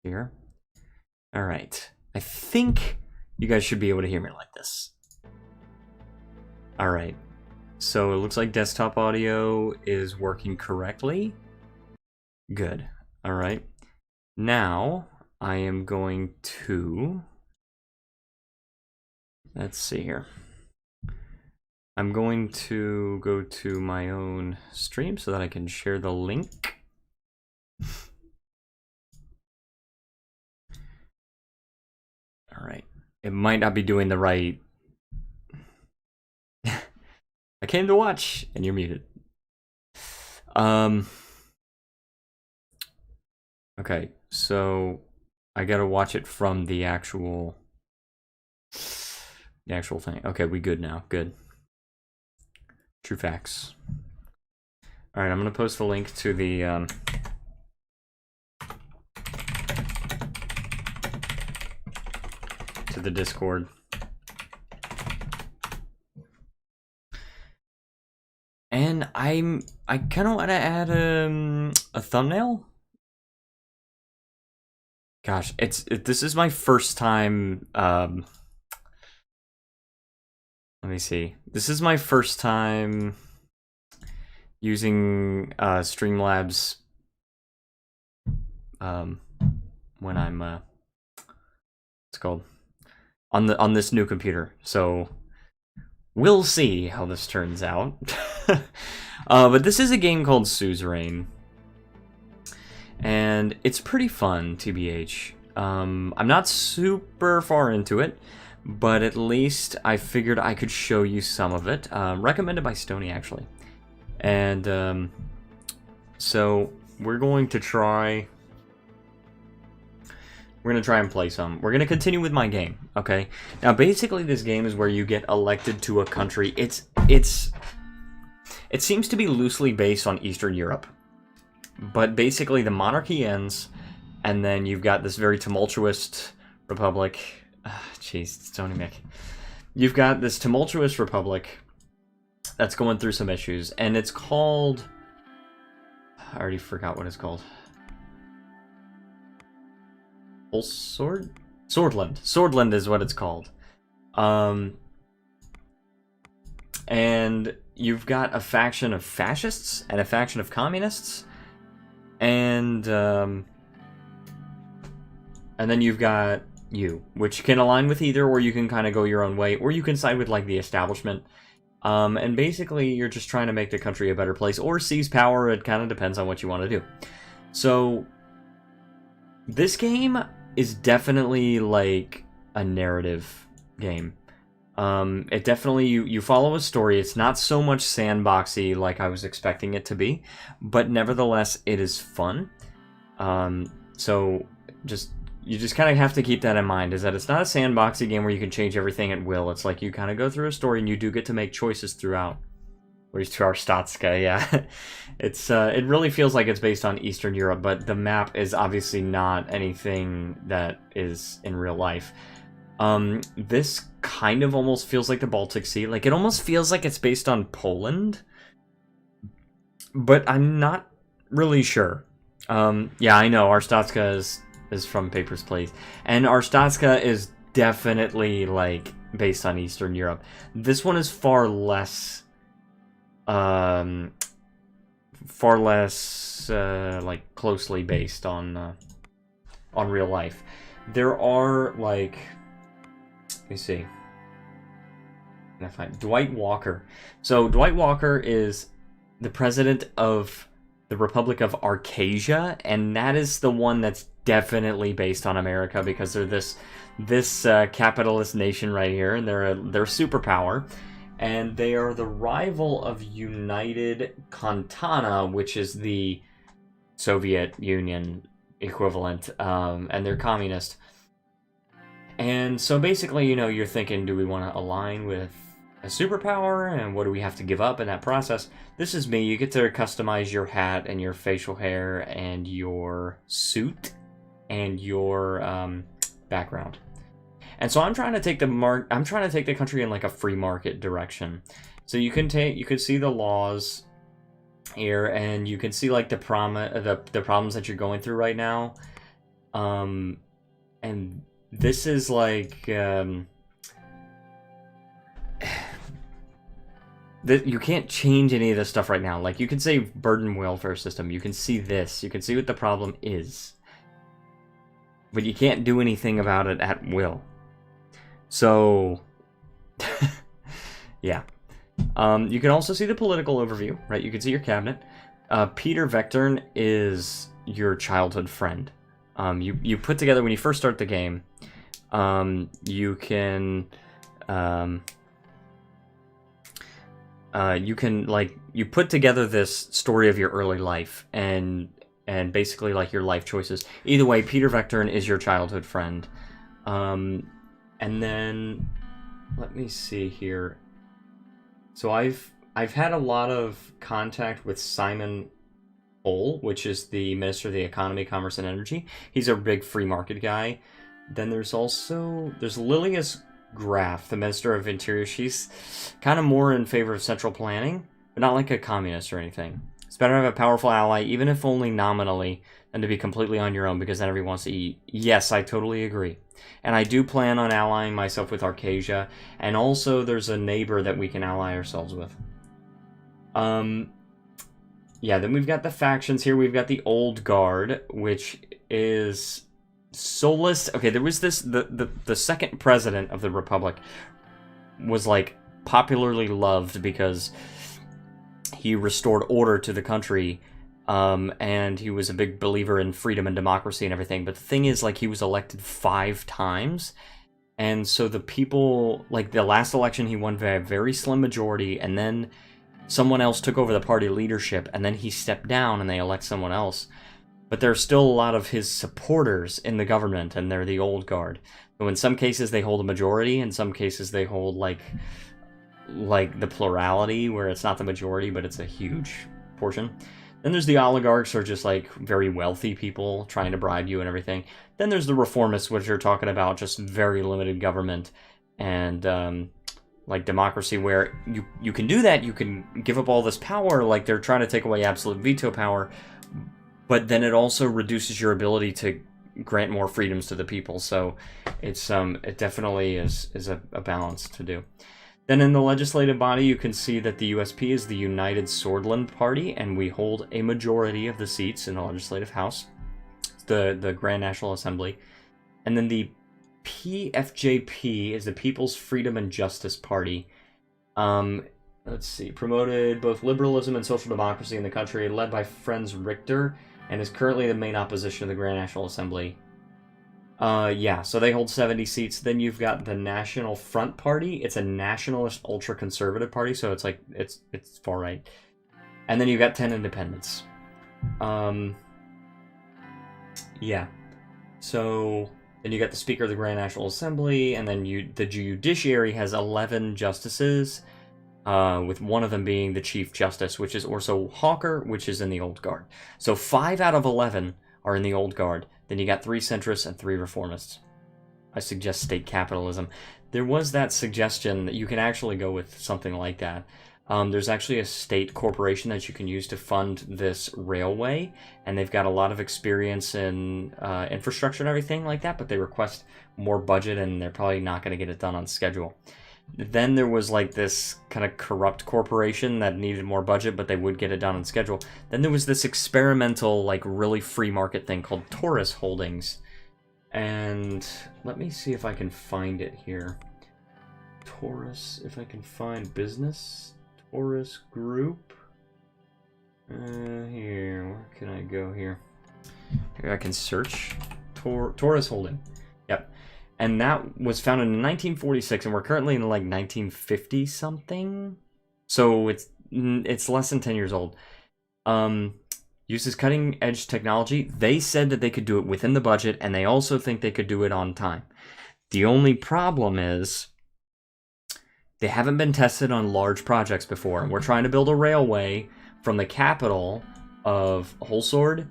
Here. All right. I think you guys should be able to hear me like this. All right. So it looks like desktop audio is working correctly. Good. All right. Now I am going to... Let's see here. I'm going to go to my own stream so that I can share the link. All right. It might not be doing the right... I came to watch, and you're muted. Okay, so I gotta watch it from the actual thing. Okay, we good now. Good. True facts. All right, I'm gonna post the link to the Discord. And I kind of want to add a thumbnail. Gosh, this is my first time. Let me see. This is my first time using Streamlabs. When I'm what's it called on this new computer. So we'll see how this turns out. But this is a game called Suzerain. And it's pretty fun, TBH. I'm not super far into it, but at least I figured I could show you some of it. Recommended by Stoney, actually. And so we're going to try... We're going to try and play some. We're going to continue with my game, okay? Now, basically, this game is where you get elected to a country. It seems to be loosely based on Eastern Europe. But basically, the monarchy ends, and then you've got this very tumultuous republic. Jeez, it's Tony Mick. You've got this tumultuous republic that's going through some issues, and it's called... I already forgot what it's called. Swordland. Swordland is what it's called. And you've got a faction of fascists and a faction of communists, and then you've got you, which can align with either, or you can kind of go your own way, or you can side with like the establishment. And basically, you're just trying to make the country a better place, or seize power. It kind of depends on what you want to do. So this game is definitely like a narrative game. It definitely, you follow a story. It's not so much sandboxy like I was expecting it to be, but nevertheless, it is fun. So you just kind of have to keep that in mind, is that it's not a sandboxy game where you can change everything at will. It's like you kind of go through a story and you do get to make choices throughout. Whereas to our Statska, yeah. It really feels like it's based on Eastern Europe, but the map is obviously not anything that is in real life. This kind of almost feels like the Baltic Sea. Like, it almost feels like it's based on Poland, but I'm not really sure. Yeah, I know, our Statska is from Papers, Please. And our Statska is definitely, like, based on Eastern Europe. This one is far less... like closely based on real life. There are like, let me see. Can I find Dwight Walker? So Dwight Walker is the president of the Republic of Arcasia, and that is the one that's definitely based on America, because they're this capitalist nation right here, and they're a superpower. And they are the rival of United Kontana, which is the Soviet Union equivalent, and they're communist. And so basically, you know, you're thinking, do we want to align with a superpower, and what do we have to give up in that process? This is me. You get to customize your hat and your facial hair and your suit and your background. And so I'm trying to take the country in like a free market direction. So you can see the laws here, and you can see like the problems that you're going through right now. And this is like you can't change any of this stuff right now. Like, you can say burden welfare system. You can see this. You can see what the problem is. But you can't do anything about it at will. So, yeah. You can also see the political overview, right? You can see your cabinet. Peter Vectern is your childhood friend. You put together, when you first start the game, you can you put together this story of your early life and basically like your life choices. Either way, Peter Vectern is your childhood friend. And then let me see here. So I've had a lot of contact with Simon Ole, which is the Minister of the Economy, Commerce, and Energy. He's a big free market guy. Then there's Lilias Graf, the Minister of Interior. She's kind of more in favor of central planning, but not like a communist or anything. It's better to have a powerful ally, even if only nominally, than to be completely on your own because then everyone wants to eat. Yes, I totally agree. And I do plan on allying myself with Arcasia, and also there's a neighbor that we can ally ourselves with. Yeah, then we've got the factions here. We've got the Old Guard, which is soulless. Okay, there was this, the second president of the Republic was, like, popularly loved because he restored order to the country, and he was a big believer in freedom and democracy and everything. But the thing is, like, he was elected 5 times, and so the people, like, the last election he won by a very slim majority, and then someone else took over the party leadership, and then he stepped down and they elect someone else. But there's still a lot of his supporters in the government, and they're the Old Guard. So in some cases they hold a majority, in some cases they hold like the plurality, where it's not the majority, but it's a huge portion. Then there's the oligarchs, who are just like very wealthy people trying to bribe you and everything. Then there's the reformists, which are talking about just very limited government and like democracy, where you can do that, you can give up all this power, like they're trying to take away absolute veto power, but then it also reduces your ability to grant more freedoms to the people. So it's it definitely is a balance to do. Then in the legislative body, you can see that the USP is the United Swordland Party, and we hold a majority of the seats in the Legislative House, the Grand National Assembly. And then the PFJP is the People's Freedom and Justice Party. Let's see, promoted both liberalism and social democracy in the country, led by Franz Richter, and is currently the main opposition to the Grand National Assembly. Yeah, so they hold 70 seats. Then you've got the National Front Party. It's a nationalist, ultra-conservative party, so it's like, it's far right. And then you've got 10 independents. Yeah. So then you got the Speaker of the Grand National Assembly, and then the Judiciary has 11 justices, with one of them being the Chief Justice, which is Orso Hawker, which is in the Old Guard. So 5 out of 11 are in the Old Guard. Then you got 3 centrists and 3 reformists. I suggest state capitalism. There was that suggestion that you can actually go with something like that. There's actually a state corporation that you can use to fund this railway, and they've got a lot of experience in infrastructure and everything like that, but they request more budget, and they're probably not going to get it done on schedule. Then there was like this kind of corrupt corporation that needed more budget, but they would get it done on schedule. Then there was this experimental, like really free market thing called Taurus Holdings. And let me see if I can find it here. Taurus, if I can find business. Taurus Group. Here, where can I go here? Here I can search. Taurus Holding. Yep. And that was founded in 1946, and we're currently in like 1950 something. So it's less than 10 years old. Uses cutting edge technology. They said that they could do it within the budget, and they also think they could do it on time. The only problem is they haven't been tested on large projects before. And we're trying to build a railway from the capital of Holsword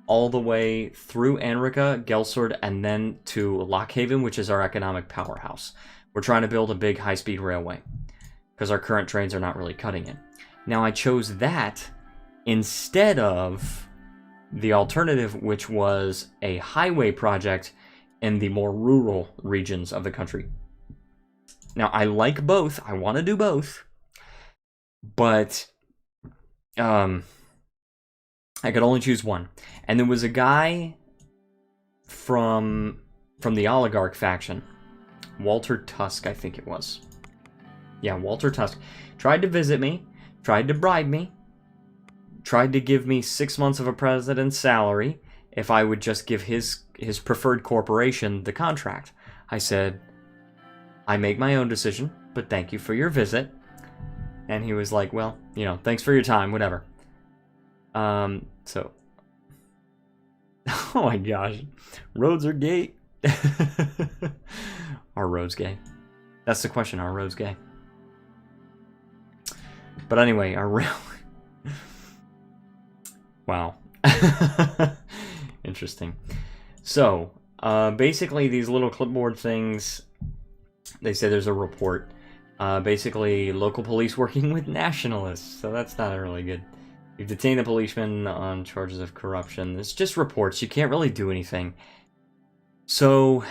all the way through Anrica, Gelsord, and then to Lockhaven, which is our economic powerhouse. We're trying to build a big high-speed railway because our current trains are not really cutting it. Now, I chose that instead of the alternative, which was a highway project in the more rural regions of the country. Now, I like both. I want to do both. But I could only choose one. And there was a guy from the oligarch faction, Walter Tusk, I think it was. Yeah, Walter Tusk. Tried to visit me, tried to bribe me, tried to give me 6 months of a president's salary if I would just give his preferred corporation the contract. I said, I make my own decision, but thank you for your visit. And he was like, well, you know, thanks for your time, whatever. So. Oh my gosh. Roads are gay. Are roads gay? That's the question, are roads gay? But anyway, wow. Interesting. So, basically these little clipboard things, they say there's a report. Basically, local police working with nationalists. So that's not really good. You've detained a policeman on charges of corruption. It's just reports. You can't really do anything. So,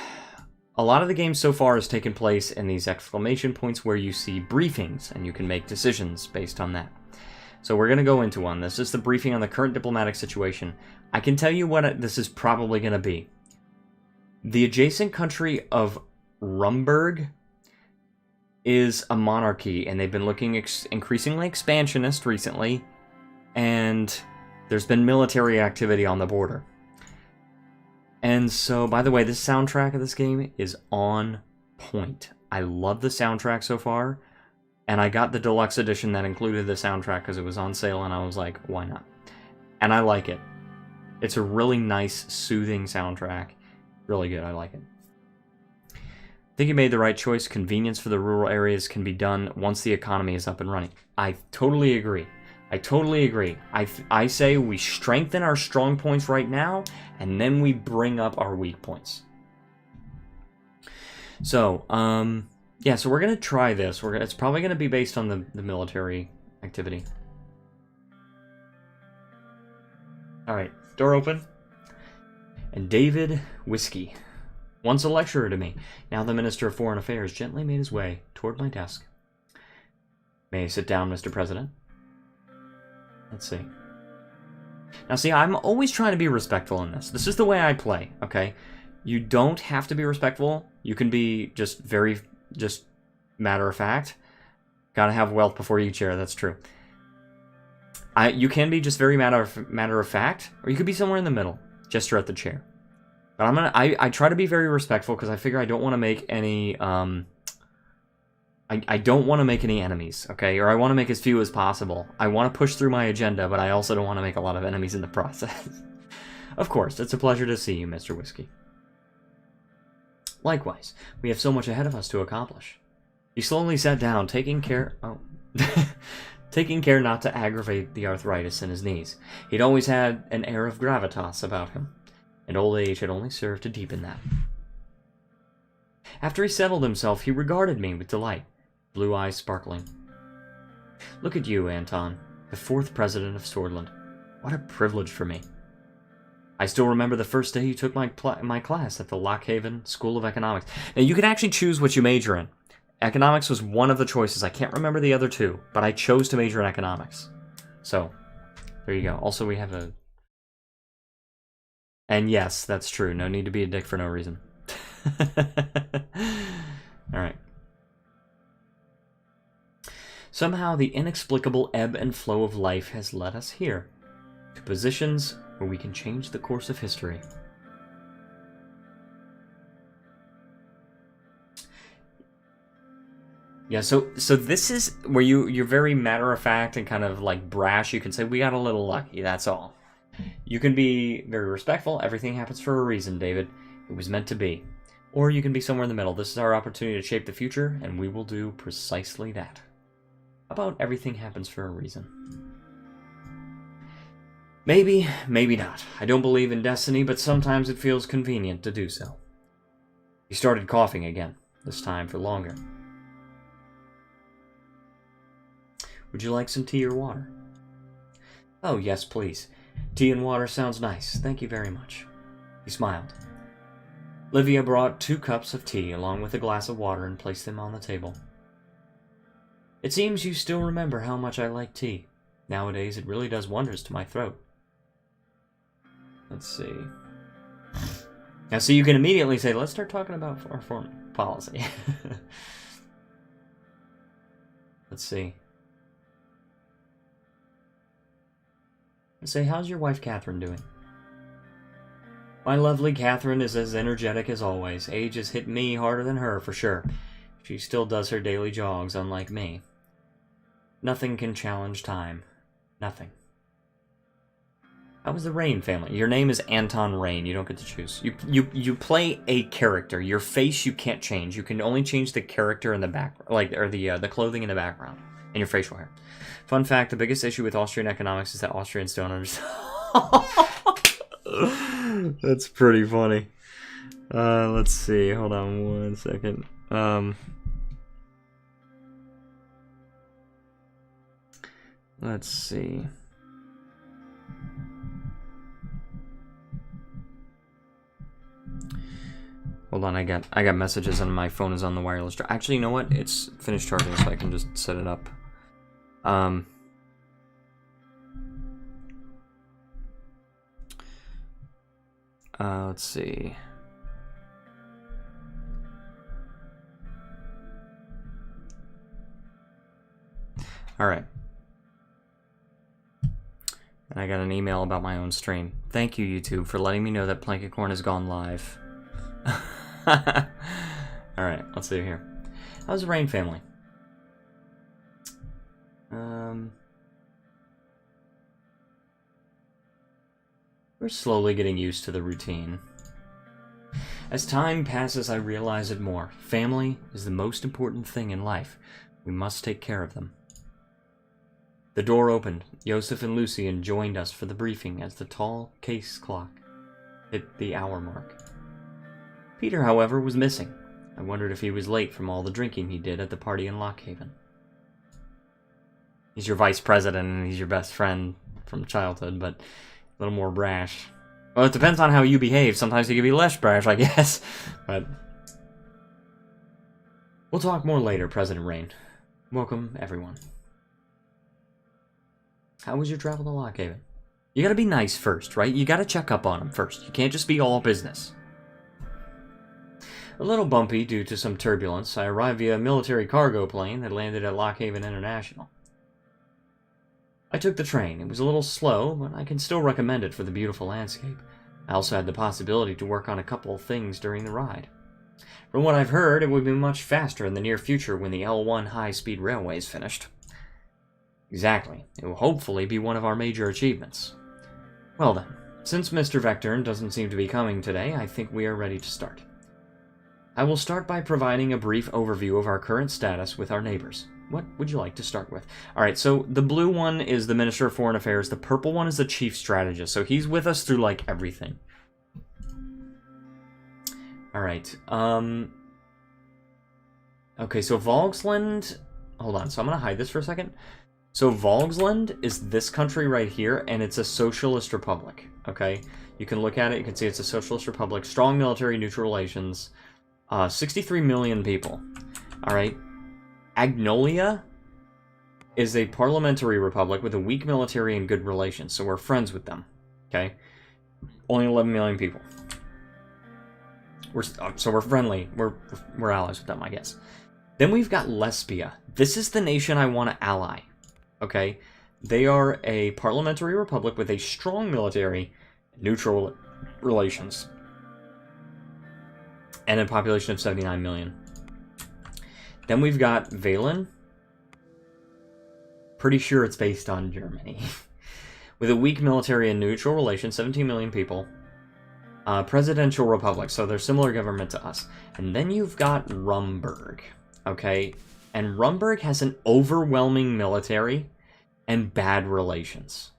a lot of the game so far has taken place in these exclamation points where you see briefings, and you can make decisions based on that. So we're going to go into one. This is the briefing on the current diplomatic situation. I can tell you what this is probably going to be. The adjacent country of Rumburg is a monarchy, and they've been looking increasingly expansionist recently, and there's been military activity on the border. And so, by the way, this soundtrack of this game is on point. I love the soundtrack so far, and I got the deluxe edition that included the soundtrack because it was on sale, and I was like, why not? And I like it. It's a really nice, soothing soundtrack. Really good, I like it. I think you made the right choice. Convenience for the rural areas can be done once the economy is up and running. I totally agree. I totally agree. I say we strengthen our strong points right now, and then we bring up our weak points. So, yeah, so we're going to try this. It's probably going to be based on the military activity. Alright, door open. And David Whiskey, once a lecturer to me, now the Minister of Foreign Affairs, gently made his way toward my desk. May I sit down, Mr. President? Let's see. Now, see, I'm always trying to be respectful in this. This is the way I play, okay? You don't have to be respectful. You can be just matter of fact. Gotta have wealth before you chair, that's true. You can be just very matter of fact, or you could be somewhere in the middle. Gesture at the chair. But I try to be very respectful because I figure I don't want to make any, I don't want to make any enemies, okay? Or I want to make as few as possible. I want to push through my agenda, but I also don't want to make a lot of enemies in the process. Of course, it's a pleasure to see you, Mr. Whiskey. Likewise, we have so much ahead of us to accomplish. He slowly sat down, taking care not to aggravate the arthritis in his knees. He'd always had an air of gravitas about him, and old age had only served to deepen that. After he settled himself, he regarded me with delight, blue eyes sparkling. Look at you, Anton, the 4th president of Swordland. What a privilege for me. I still remember the first day you took my class at the Lockhaven School of Economics. Now, you can actually choose what you major in. Economics was one of the choices. I can't remember the other two, but I chose to major in economics. So, there you go. Also, we have a... And yes, that's true. No need to be a dick for no reason. Alright. Somehow, the inexplicable ebb and flow of life has led us here, to positions where we can change the course of history. Yeah, so this is where you're very matter-of-fact and kind of like brash. You can say, we got a little lucky, that's all. You can be very respectful. Everything happens for a reason, David. It was meant to be. Or you can be somewhere in the middle. This is our opportunity to shape the future, and we will do precisely that. How about everything happens for a reason? Maybe, maybe not. I don't believe in destiny, but sometimes it feels convenient to do so. He started coughing again, this time for longer. Would you like some tea or water? Oh, yes, please. Tea and water sounds nice. Thank you very much. He smiled. Livia brought 2 cups of tea along with a glass of water and placed them on the table. It seems you still remember how much I like tea. Nowadays, it really does wonders to my throat. Let's see. Now, so you can immediately say, let's start talking about our foreign policy. Let's see. Let's say, how's your wife Catherine doing? My lovely Catherine is as energetic as always. Age has hit me harder than her, for sure. She still does her daily jogs, unlike me. Nothing can challenge time. Nothing. How was the Rain family? Your name is Anton Rain. You don't get to choose. You play a character. Your face you can't change. You can only change the character in the background, or the clothing in the background and your facial hair. Fun fact: the biggest issue with Austrian economics is that Austrians don't understand. That's pretty funny. Let's see. Hold on 1 second. Let's see. Hold on, I got messages and my phone is on the wireless. Actually, you know what? It's finished charging, so I can just set it up. Let's see. All right. And I got an email about my own stream. Thank you, YouTube, for letting me know that Plankicorn has gone live. Alright, let's see here. How's the Rain family? We're slowly getting used to the routine. As time passes, I realize it more. Family is the most important thing in life. We must take care of them. The door opened. Joseph and Lucian joined us for the briefing as the tall case clock hit the hour mark. Peter, however, was missing. I wondered if he was late from all the drinking he did at the party in Lockhaven. He's your vice president and he's your best friend from childhood, but a little more brash. Well, it depends on how you behave. Sometimes he can be less brash, I guess. But we'll talk more later, President Rain. Welcome, everyone. How was your travel to Lockhaven? You gotta be nice first, right? You gotta check up on him first. You can't just be all business. A little bumpy due to some turbulence, I arrived via a military cargo plane that landed at Lockhaven International. I took the train. It was a little slow, but I can still recommend it for the beautiful landscape. I also had the possibility to work on a couple of things during the ride. From what I've heard, it would be much faster in the near future when the L1 high-speed railway is finished. Exactly. It will hopefully be one of our major achievements. Well then, since Mr. Vectorn doesn't seem to be coming today, I think we are ready to start. I will start by providing a brief overview of our current status with our neighbors. What would you like to start with? Alright, so the blue one is the Minister of Foreign Affairs. The purple one is the Chief Strategist. So he's with us through, like, everything. Alright, okay, so Volksland... Hold on, so I'm gonna hide this for a second. So Volksland is this country right here, and it's a socialist republic, okay? You can look at it, you can see it's a socialist republic. Strong military, neutral relations. 63 million people. Alright. Agnolia is a parliamentary republic with a weak military and good relations, so we're friends with them. Okay? Only 11 million people. So we're friendly. We're allies with them, I guess. Then we've got Lesbia. This is the nation I want to ally. Okay? They are a parliamentary republic with a strong military, neutral relations, and a population of 79 million. Then we've got Valen. Pretty sure it's based on Germany. With a weak military and neutral relations, 17 million people. Presidential republic, so they're similar government to us. And then you've got Rumburg, okay? And Rumburg has an overwhelming military and bad relations.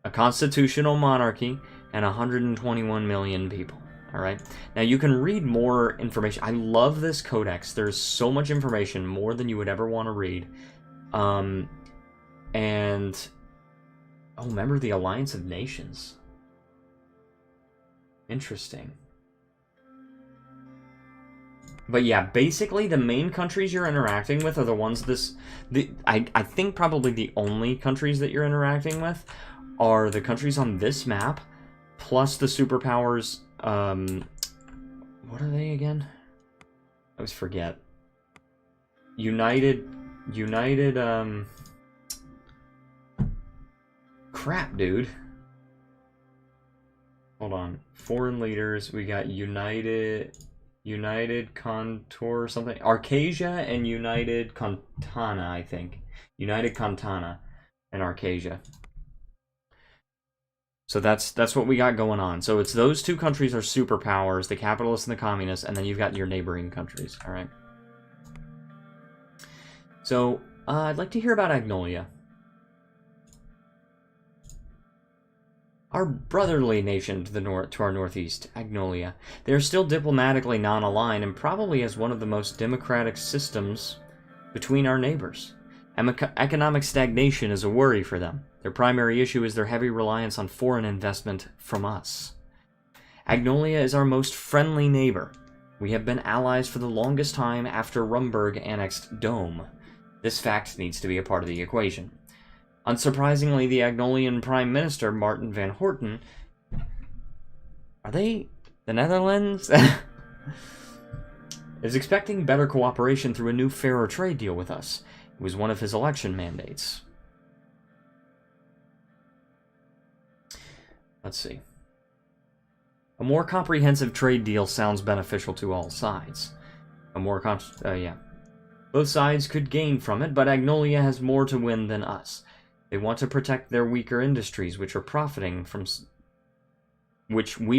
A constitutional monarchy and 121 million people. Alright, now you can read more information. I love this codex. There's so much information, more than you would ever want to read. And Oh, member of the Alliance of Nations. Interesting. But yeah, basically the main countries you're interacting with are the ones I think probably the only countries that you're interacting with are the countries on this map, plus the superpowers, what are they again? I always forget. United, crap, dude. Hold on. Foreign leaders, we got United Contour or something. Arcasia and United Contana, I think. United Contana and Arcasia. So that's what we got going on. So it's those two countries are superpowers, the capitalists and the communists, and then you've got your neighboring countries, all right? So, I'd like to hear about Agnolia. Our brotherly nation to our northeast, Agnolia. They are still diplomatically non-aligned and probably has one of the most democratic systems between our neighbors. Economic stagnation is a worry for them. Their primary issue is their heavy reliance on foreign investment from us. Agnolia is our most friendly neighbor. We have been allies for the longest time after Rumburg annexed Dome. This fact needs to be a part of the equation. Unsurprisingly, the Agnolian Prime Minister, Martin van Horten... Are they the Netherlands? is expecting better cooperation through a new fairer trade deal with us. It was one of his election mandates. Let's see. A more comprehensive trade deal sounds beneficial to all sides. Both sides could gain from it, but Agnolia has more to win than us. They want to protect their weaker industries, which we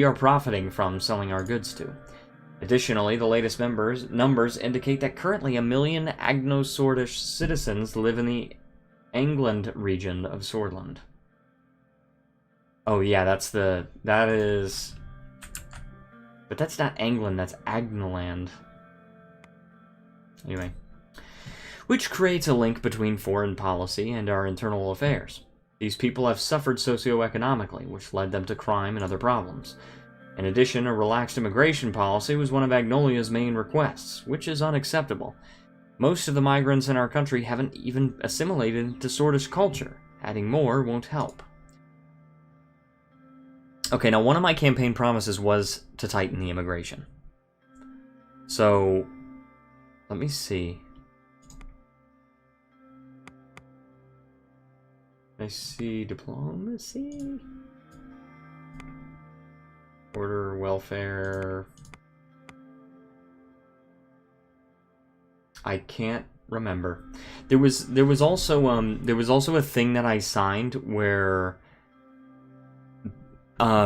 are profiting from selling our goods to. Additionally, the latest numbers indicate that currently 1 million Agno-Swordish citizens live in the England region of Swordland. Oh yeah, that is... But that's not England, that's Agnaland. Anyway. Which creates a link between foreign policy and our internal affairs. These people have suffered socioeconomically, which led them to crime and other problems. In addition, a relaxed immigration policy was one of Agnolia's main requests, which is unacceptable. Most of the migrants in our country haven't even assimilated into Swordish culture. Adding more won't help. Okay, now one of my campaign promises was to tighten the immigration. So, let me see. I see diplomacy, order, welfare. I can't remember. There was also a thing that I signed where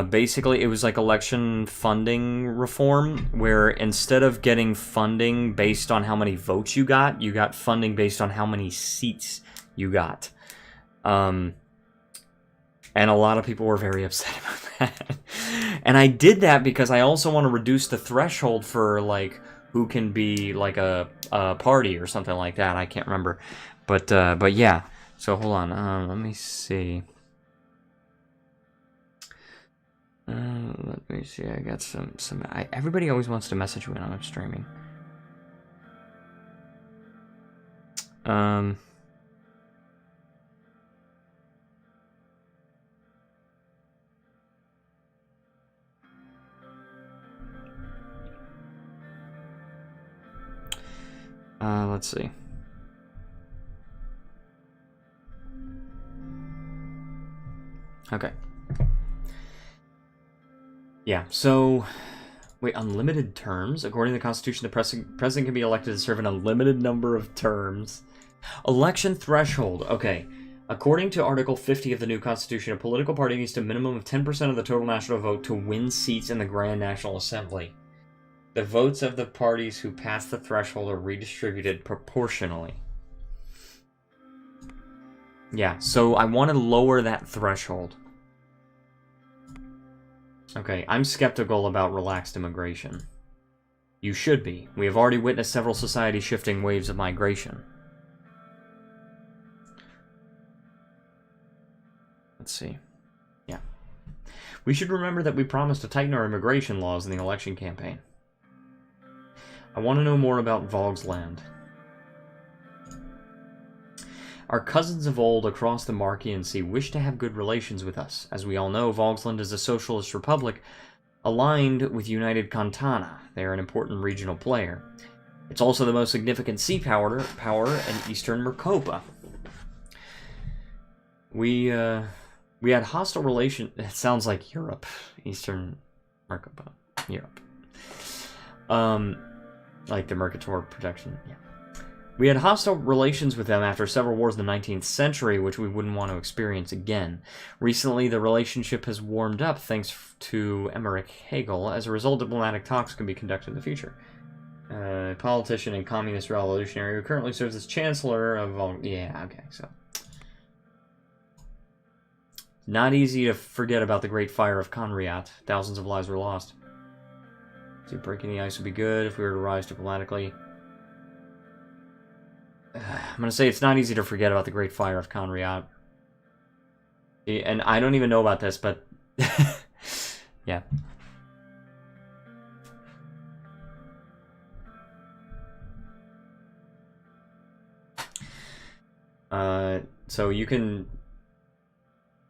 basically it was like election funding reform, where instead of getting funding based on how many votes you got funding based on how many seats you got. And a lot of people were very upset about that. And I did that because I also want to reduce the threshold for, like, who can be, like, a party or something like that. I can't remember. But yeah. So, hold on. Let me see. Let me see. I got some... everybody always wants to message me when I'm streaming. Let's see. Okay. Yeah, so... Wait, unlimited terms? According to the Constitution, the president can be elected to serve an unlimited number of terms. Election threshold. Okay. According to Article 50 of the new Constitution, a political party needs a minimum of 10% of the total national vote to win seats in the Grand National Assembly. The votes of the parties who pass the threshold are redistributed proportionally. Yeah, so I want to lower that threshold. Okay, I'm skeptical about relaxed immigration. You should be. We have already witnessed several society-shifting waves of migration. Let's see. Yeah. We should remember that we promised to tighten our immigration laws in the election campaign. I want to know more about Vogg's land. Our cousins of old across the Marchian Sea wish to have good relations with us. As we all know, Vogsland is a socialist republic aligned with United Contana. They are an important regional player. It's also the most significant sea power in eastern Mercopa. We had hostile relations. It sounds like Europe. Eastern Mercopa. Europe. Like the Mercator protection. Yeah. We had hostile relations with them after several wars in the 19th century, which we wouldn't want to experience again. Recently, the relationship has warmed up thanks to Emmerich Hegel. As a result, diplomatic talks can be conducted in the future. Politician and communist revolutionary who currently serves as chancellor of... Yeah, okay, so... Not easy to forget about the Great Fire of Conriat. Thousands of lives were lost. So breaking the ice would be good if we were to rise diplomatically. I'm going to say it's not easy to forget about the Great Fire of Conriat. And I don't even know about this, but... yeah. So you can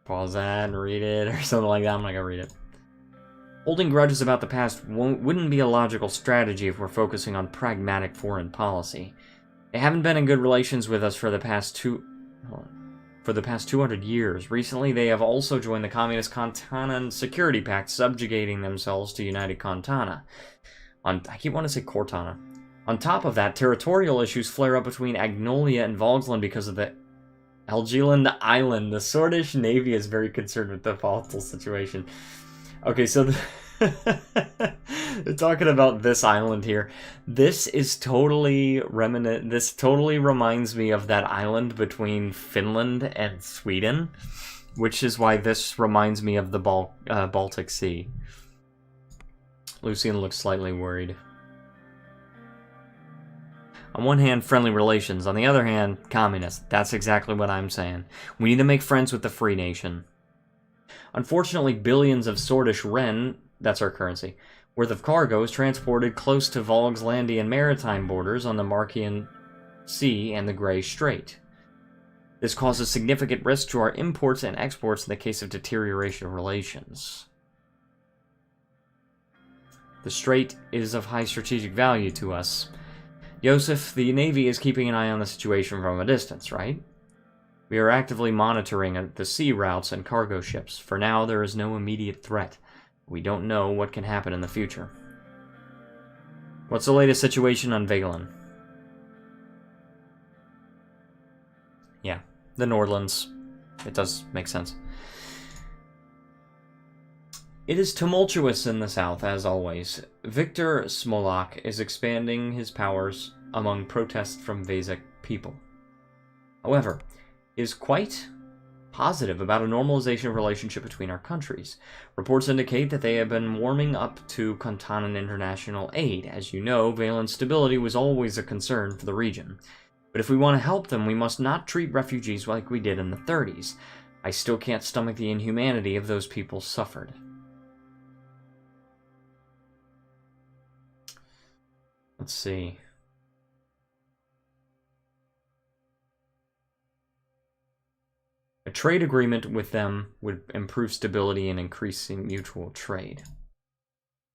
pause that and read it or something like that. I'm not going to read it. Holding grudges about the past wouldn't be a logical strategy if we're focusing on pragmatic foreign policy. They haven't been in good relations with us for the past 200 years. Recently, they have also joined the Communist Contanan Security Pact, subjugating themselves to United Contana. I keep wanting to say Cortana. On top of that, territorial issues flare up between Agnolia and Vogsland because of the Helgeland Island. The Swedish Navy is very concerned with the volatile situation. Okay, so they're talking about this island here. This is totally This totally reminds me of that island between Finland and Sweden, which is why this reminds me of the Baltic Sea. Lucian looks slightly worried. On one hand, friendly relations. On the other hand, communist. That's exactly what I'm saying. We need to make friends with the Free Nation. Unfortunately, billions of Swedish Ren, that's our currency, worth of cargo is transported close to Vogslandian maritime borders on the Marchian Sea and the Grey Strait. This causes significant risk to our imports and exports in the case of deterioration of relations. The strait is of high strategic value to us. Joseph, the Navy is keeping an eye on the situation from a distance, right? We are actively monitoring the sea routes and cargo ships. For now, there is no immediate threat. We don't know what can happen in the future. What's the latest situation on Valen? Yeah, the Nordlands. It does make sense. It is tumultuous in the south, as always. Viktor Smolak is expanding his powers among protests from Vasak people. However, he is quite positive about a normalization relationship between our countries. Reports indicate that they have been warming up to Contanan international aid. As you know, Valen's stability was always a concern for the region. But if we want to help them, we must not treat refugees like we did in the 30s. I still can't stomach the inhumanity of those people suffered. Let's see. A trade agreement with them would improve stability and increasing mutual trade.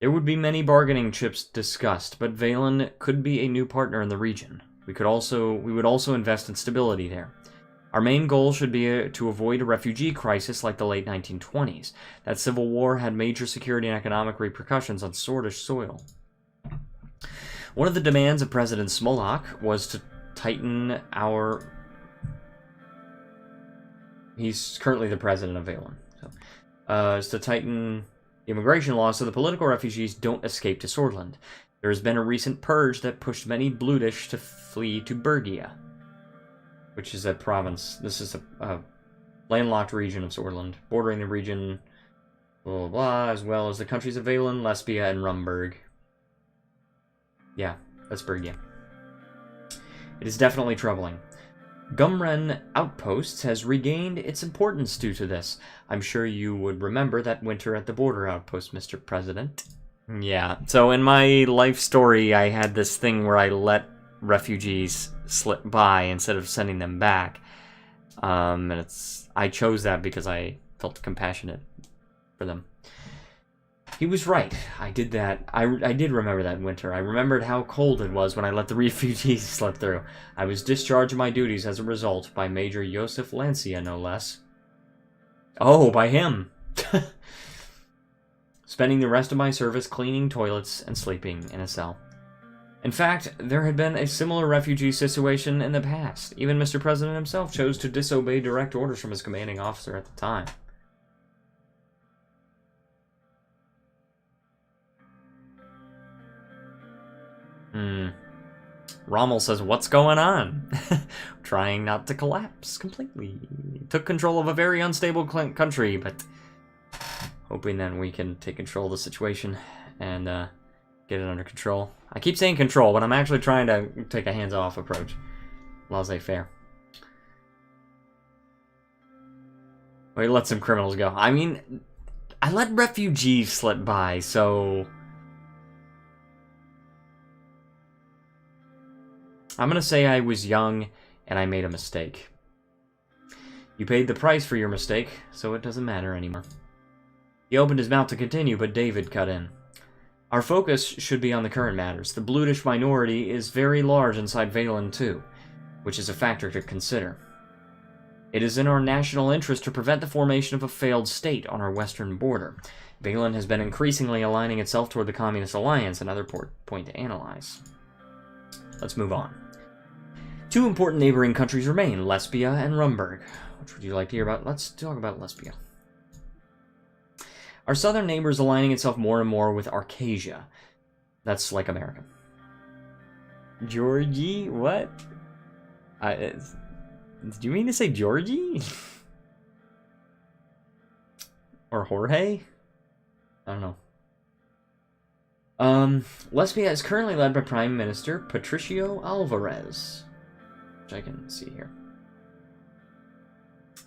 There would be many bargaining chips discussed, but Valen could be a new partner in the region. We would also invest in stability there. Our main goal should be to avoid a refugee crisis like the late 1920s. That civil war had major security and economic repercussions on Swedish soil. One of the demands of President Smolak was to tighten our... He's currently the president of Valen. Is to tighten immigration laws so the political refugees don't escape to Swordland. There has been a recent purge that pushed many Bludish to flee to Bergia, which is a province. This is a landlocked region of Swordland, bordering the region, blah, blah, blah, as well as the countries of Valen, Lesbia, and Rumburg. Yeah, that's Bergia. It is definitely troubling. Gumren Outposts has regained its importance due to this. I'm sure you would remember that winter at the border outpost, Mr. President. Yeah, so in my life story, I had this thing where I let refugees slip by instead of sending them back. And I chose that because I felt compassionate for them. He was right. I did that. I did remember that winter. I remembered how cold it was when I let the refugees slip through. I was discharged of my duties as a result by Major Joseph Lancia, no less. Oh, by him. Spending the rest of my service cleaning toilets and sleeping in a cell. In fact, there had been a similar refugee situation in the past. Even Mr. President himself chose to disobey direct orders from his commanding officer at the time. Rommel says, what's going on? Trying not to collapse completely. Took control of a very unstable country, but hoping that we can take control of the situation and get it under control. I keep saying control, but I'm actually trying to take a hands-off approach. Laissez-faire. We let some criminals go. I mean, I let refugees slip by, so I'm gonna say I was young and I made a mistake. You paid the price for your mistake, so it doesn't matter anymore. He opened his mouth to continue, but David cut in. Our focus should be on the current matters. The Blutish minority is very large inside Valen too, which is a factor to consider. It is in our national interest to prevent the formation of a failed state on our western border. Valen has been increasingly aligning itself toward the Communist Alliance, another point to analyze. Let's move on. Two important neighboring countries remain, Lesbia and Rumburg. Which would you like to hear about? Let's talk about Lesbia. Our southern neighbor is aligning itself more and more with Arcasia. That's like America. Georgie? What? Did you mean to say Georgie? Or Jorge? I don't know. Lesbia is currently led by Prime Minister Patricio Alvarez. Which I can see here.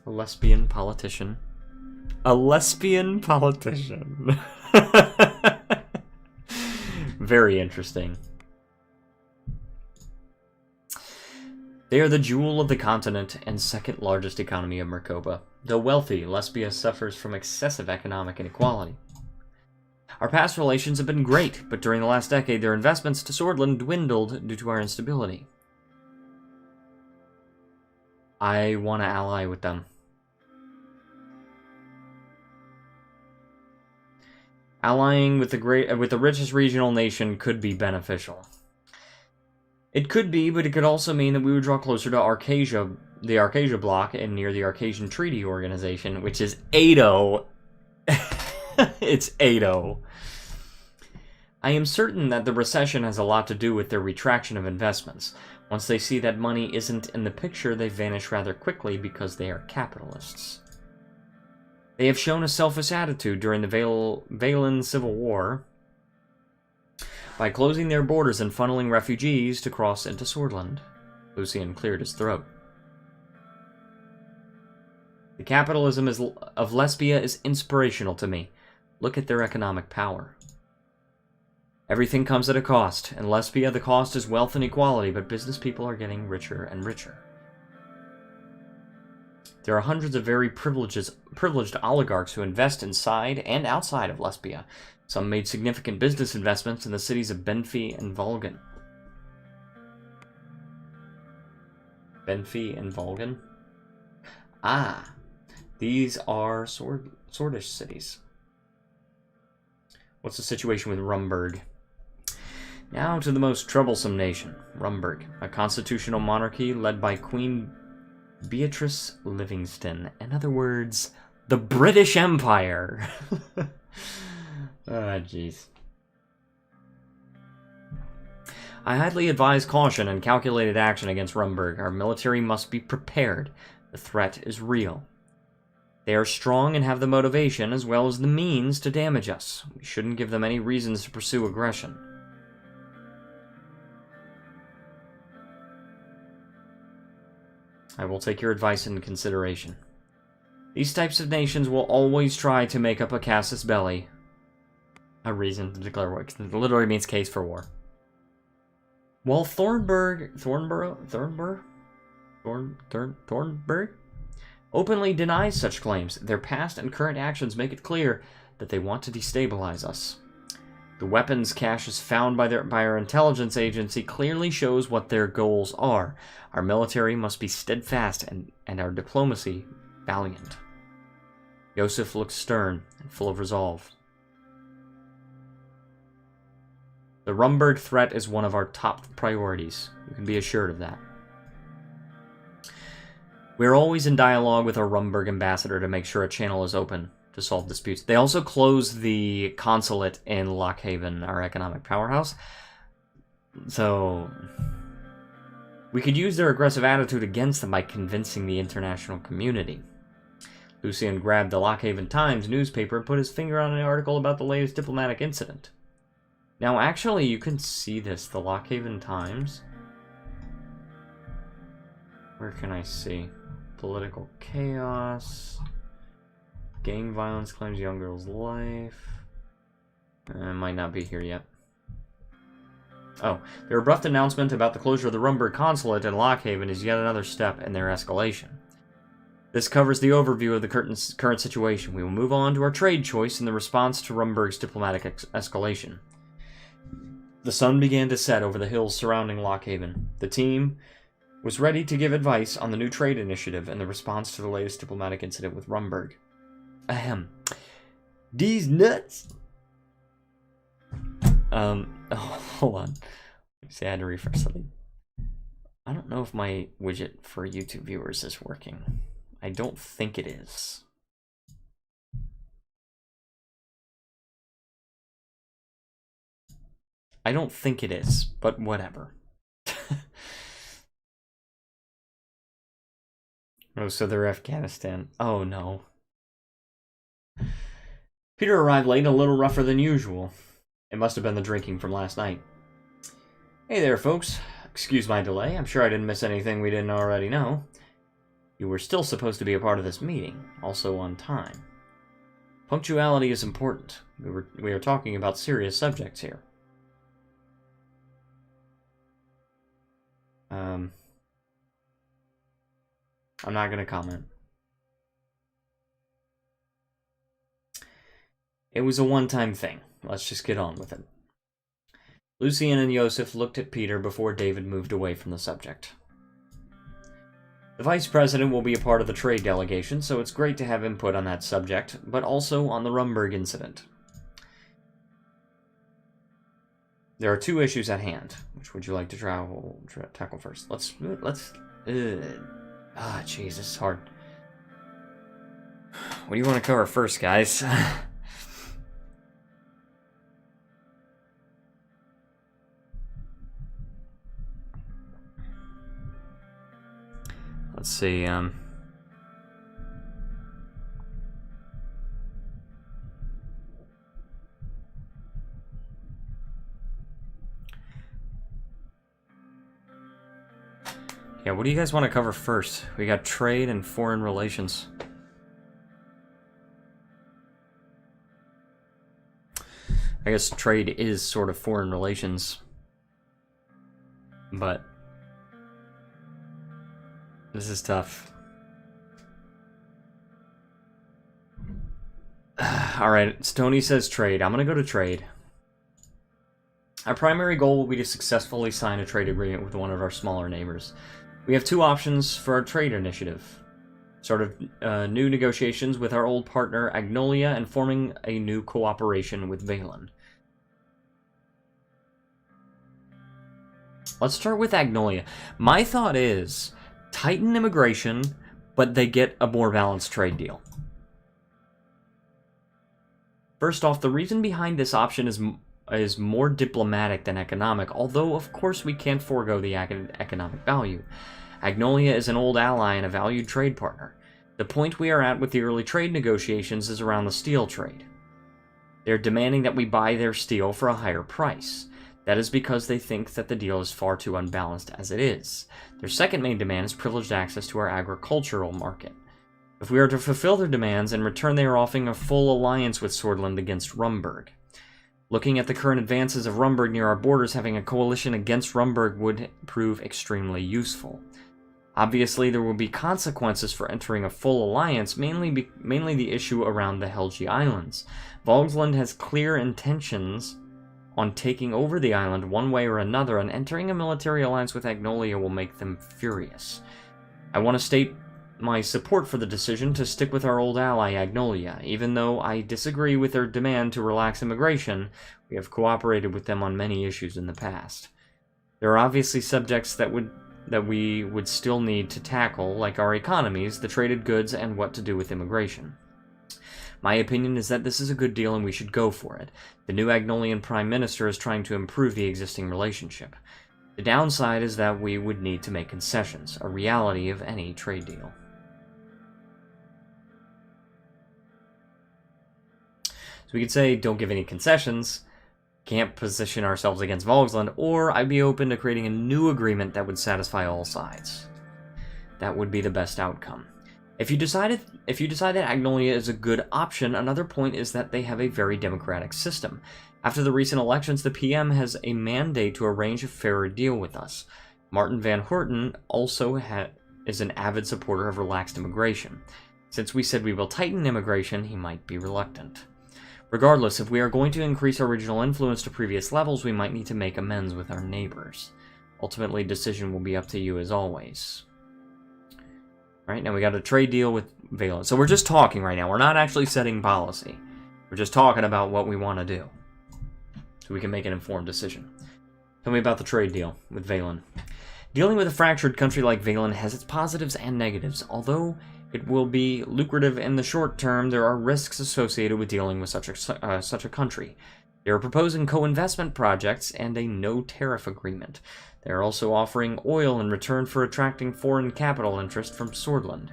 A lesbian politician. A lesbian politician. Very interesting. They are the jewel of the continent and second largest economy of Mercoba. Though wealthy, Lesbia suffers from excessive economic inequality. Our past relations have been great, but during the last decade their investments to Swordland dwindled due to our instability. I want to ally with them. Allying with the richest regional nation could be beneficial. It could be, but it could also mean that we would draw closer to Arcasia, the Arcasia bloc, and near the Arcasian Treaty Organization, which is Ado. It's Ado. I am certain that the recession has a lot to do with their retraction of investments. Once they see that money isn't in the picture, they vanish rather quickly because they are capitalists. They have shown a selfish attitude during the Valen Civil War by closing their borders and funneling refugees to cross into Swordland. Lucian cleared his throat. The capitalism of Lesbia is inspirational to me. Look at their economic power. Everything comes at a cost. In Lesbia, the cost is wealth and equality, but business people are getting richer and richer. There are hundreds of very privileged oligarchs who invest inside and outside of Lesbia. Some made significant business investments in the cities of Benfi and Volgan. Benfi and Volgan? Ah, these are Swordish cities. What's the situation with Rumburg? Now to the most troublesome nation, Rumburg, a constitutional monarchy led by Queen Beatrice Livingston. In other words, the British Empire. Ah, jeez. I highly advise caution and calculated action against Rumburg. Our military must be prepared. The threat is real. They are strong and have the motivation as well as the means to damage us. We shouldn't give them any reasons to pursue aggression. I will take your advice into consideration. These types of nations will always try to make up a casus belli. A reason to declare war. It literally means case for war. While Thornburg openly denies such claims, their past and current actions make it clear that they want to destabilize us. The weapons caches found by our intelligence agency clearly shows what their goals are. Our military must be steadfast and our diplomacy valiant. Yosef looks stern and full of resolve. The Rumburg threat is one of our top priorities. You can be assured of that. We are always in dialogue with our Rumburg ambassador to make sure a channel is open to solve disputes. They also closed the consulate in Lockhaven, our economic powerhouse. So we could use their aggressive attitude against them by convincing the international community. Lucian grabbed the Lockhaven Times newspaper and put his finger on an article about the latest diplomatic incident. Now, actually, you can see this. The Lockhaven Times. Where can I see? Political chaos. Gang violence claims young girl's life. It might not be here yet. Oh, their abrupt announcement about the closure of the Rumburg consulate in Lockhaven is yet another step in their escalation. This covers the overview of the current situation. We will move on to our trade choice in the response to Rumburg's diplomatic escalation. The sun began to set over the hills surrounding Lockhaven. The team was ready to give advice on the new trade initiative and the response to the latest diplomatic incident with Rumburg. Ahem. These nuts? Oh, hold on. See, I had to refresh something. I don't know if my widget for YouTube viewers is working. I don't think it is. I don't think it is, but whatever. Oh, so they're Afghanistan. Oh, no. Peter arrived late and a little rougher than usual. It must have been the drinking from last night. Hey there, folks. Excuse my delay. I'm sure I didn't miss anything we didn't already know. You were still supposed to be a part of this meeting, also on time. Punctuality is important. We are talking about serious subjects here. I'm not going to comment. It was a one-time thing. Let's just get on with it. Lucian and Yosef looked at Peter before David moved away from the subject. The Vice President will be a part of the trade delegation, so it's great to have input on that subject, but also on the Rumburg incident. There are two issues at hand. Which would you like to tackle first? Let's. Jeez, this is hard. What do you want to cover first, guys? Let's see, Yeah, what do you guys want to cover first? We got trade and foreign relations. I guess trade is sort of foreign relations. But this is tough. Alright, Stoney says trade. I'm gonna go to trade. Our primary goal will be to successfully sign a trade agreement with one of our smaller neighbors. We have two options for our trade initiative. New negotiations with our old partner Agnolia and forming a new cooperation with Valen. Let's start with Agnolia. My thought is tighten immigration, but they get a more balanced trade deal. First off, the reason behind this option is more diplomatic than economic, although of course we can't forego the economic value. Agnolia is an old ally and a valued trade partner. The point we are at with the early trade negotiations is around the steel trade. They're demanding that we buy their steel for a higher price. That is because they think that the deal is far too unbalanced as it is. Their second main demand is privileged access to our agricultural market. If we are to fulfill their demands, in return they are offering a full alliance with Swordland against Rumburg. Looking at the current advances of Rumburg near our borders, having a coalition against Rumburg would prove extremely useful. Obviously, there will be consequences for entering a full alliance, mainly the issue around the Helgi Islands. Volksland has clear intentions on taking over the island one way or another, and entering a military alliance with Agnolia will make them furious. I want to state my support for the decision to stick with our old ally Agnolia. Even though I disagree with their demand to relax immigration, we have cooperated with them on many issues in the past. There are obviously subjects that we would still need to tackle, like our economies, the traded goods, and what to do with immigration. My opinion is that this is a good deal and we should go for it. The new Agnolian Prime Minister is trying to improve the existing relationship. The downside is that we would need to make concessions, a reality of any trade deal. So we could say, don't give any concessions, can't position ourselves against Volksland, or I'd be open to creating a new agreement that would satisfy all sides. That would be the best outcome. If you decide that Agnolia is a good option, another point is that they have a very democratic system. After the recent elections, the PM has a mandate to arrange a fairer deal with us. Martin Van Hoorten also is an avid supporter of relaxed immigration. Since we said we will tighten immigration, he might be reluctant. Regardless, if we are going to increase our regional influence to previous levels, we might need to make amends with our neighbors. Ultimately, decision will be up to you as always. Alright, now we got a trade deal with Valen. So we're just talking right now. We're not actually setting policy. We're just talking about what we want to do. So we can make an informed decision. Tell me about the trade deal with Valen. Dealing with a fractured country like Valen has its positives and negatives. Although it will be lucrative in the short term, there are risks associated with dealing with such a country. They are proposing co-investment projects and a no-tariff agreement. They are also offering oil in return for attracting foreign capital interest from Swordland.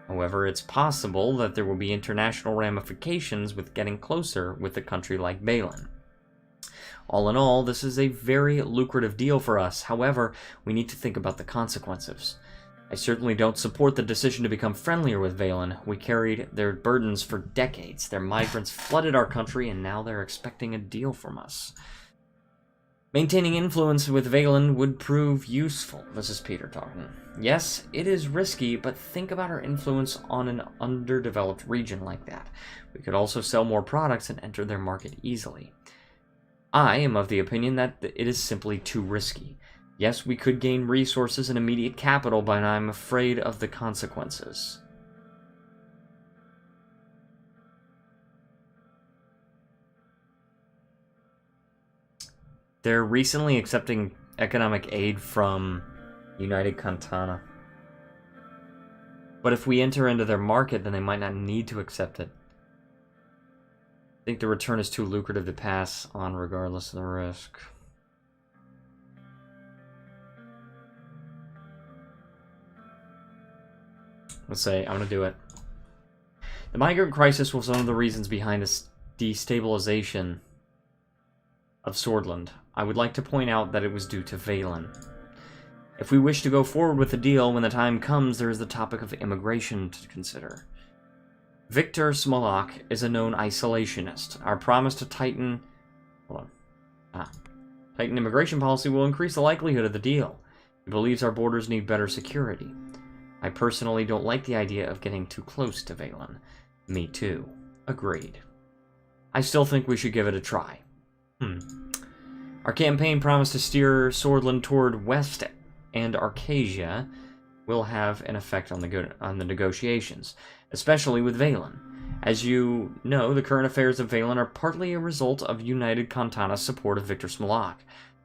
However, it's possible that there will be international ramifications with getting closer with a country like Valen. All in all, this is a very lucrative deal for us. However, we need to think about the consequences. I certainly don't support the decision to become friendlier with Valen. We carried their burdens for decades. Their migrants flooded our country, and now they're expecting a deal from us. Maintaining influence with Valen would prove useful. This is Peter talking. Yes, it is risky, but think about our influence on an underdeveloped region like that. We could also sell more products and enter their market easily. I am of the opinion that it is simply too risky. Yes, we could gain resources and immediate capital, but I'm afraid of the consequences. They're recently accepting economic aid from United Cantana. But if we enter into their market, then they might not need to accept it. I think the return is too lucrative to pass on regardless of the risk. Let's say, I'm going to do it. The migrant crisis was one of the reasons behind the destabilization of Swordland. I would like to point out that it was due to Valen. If we wish to go forward with the deal, when the time comes, there is the topic of immigration to consider. Victor Smolak is a known isolationist. Our promise to tighten immigration policy will increase the likelihood of the deal. He believes our borders need better security. I personally don't like the idea of getting too close to Valen. Me too. Agreed. I still think we should give it a try. Our campaign promised to steer Swordland toward West and Arcasia will have an effect on the negotiations, especially with Valen. As you know, the current affairs of Valen are partly a result of United Cantana's support of Victor Smolak.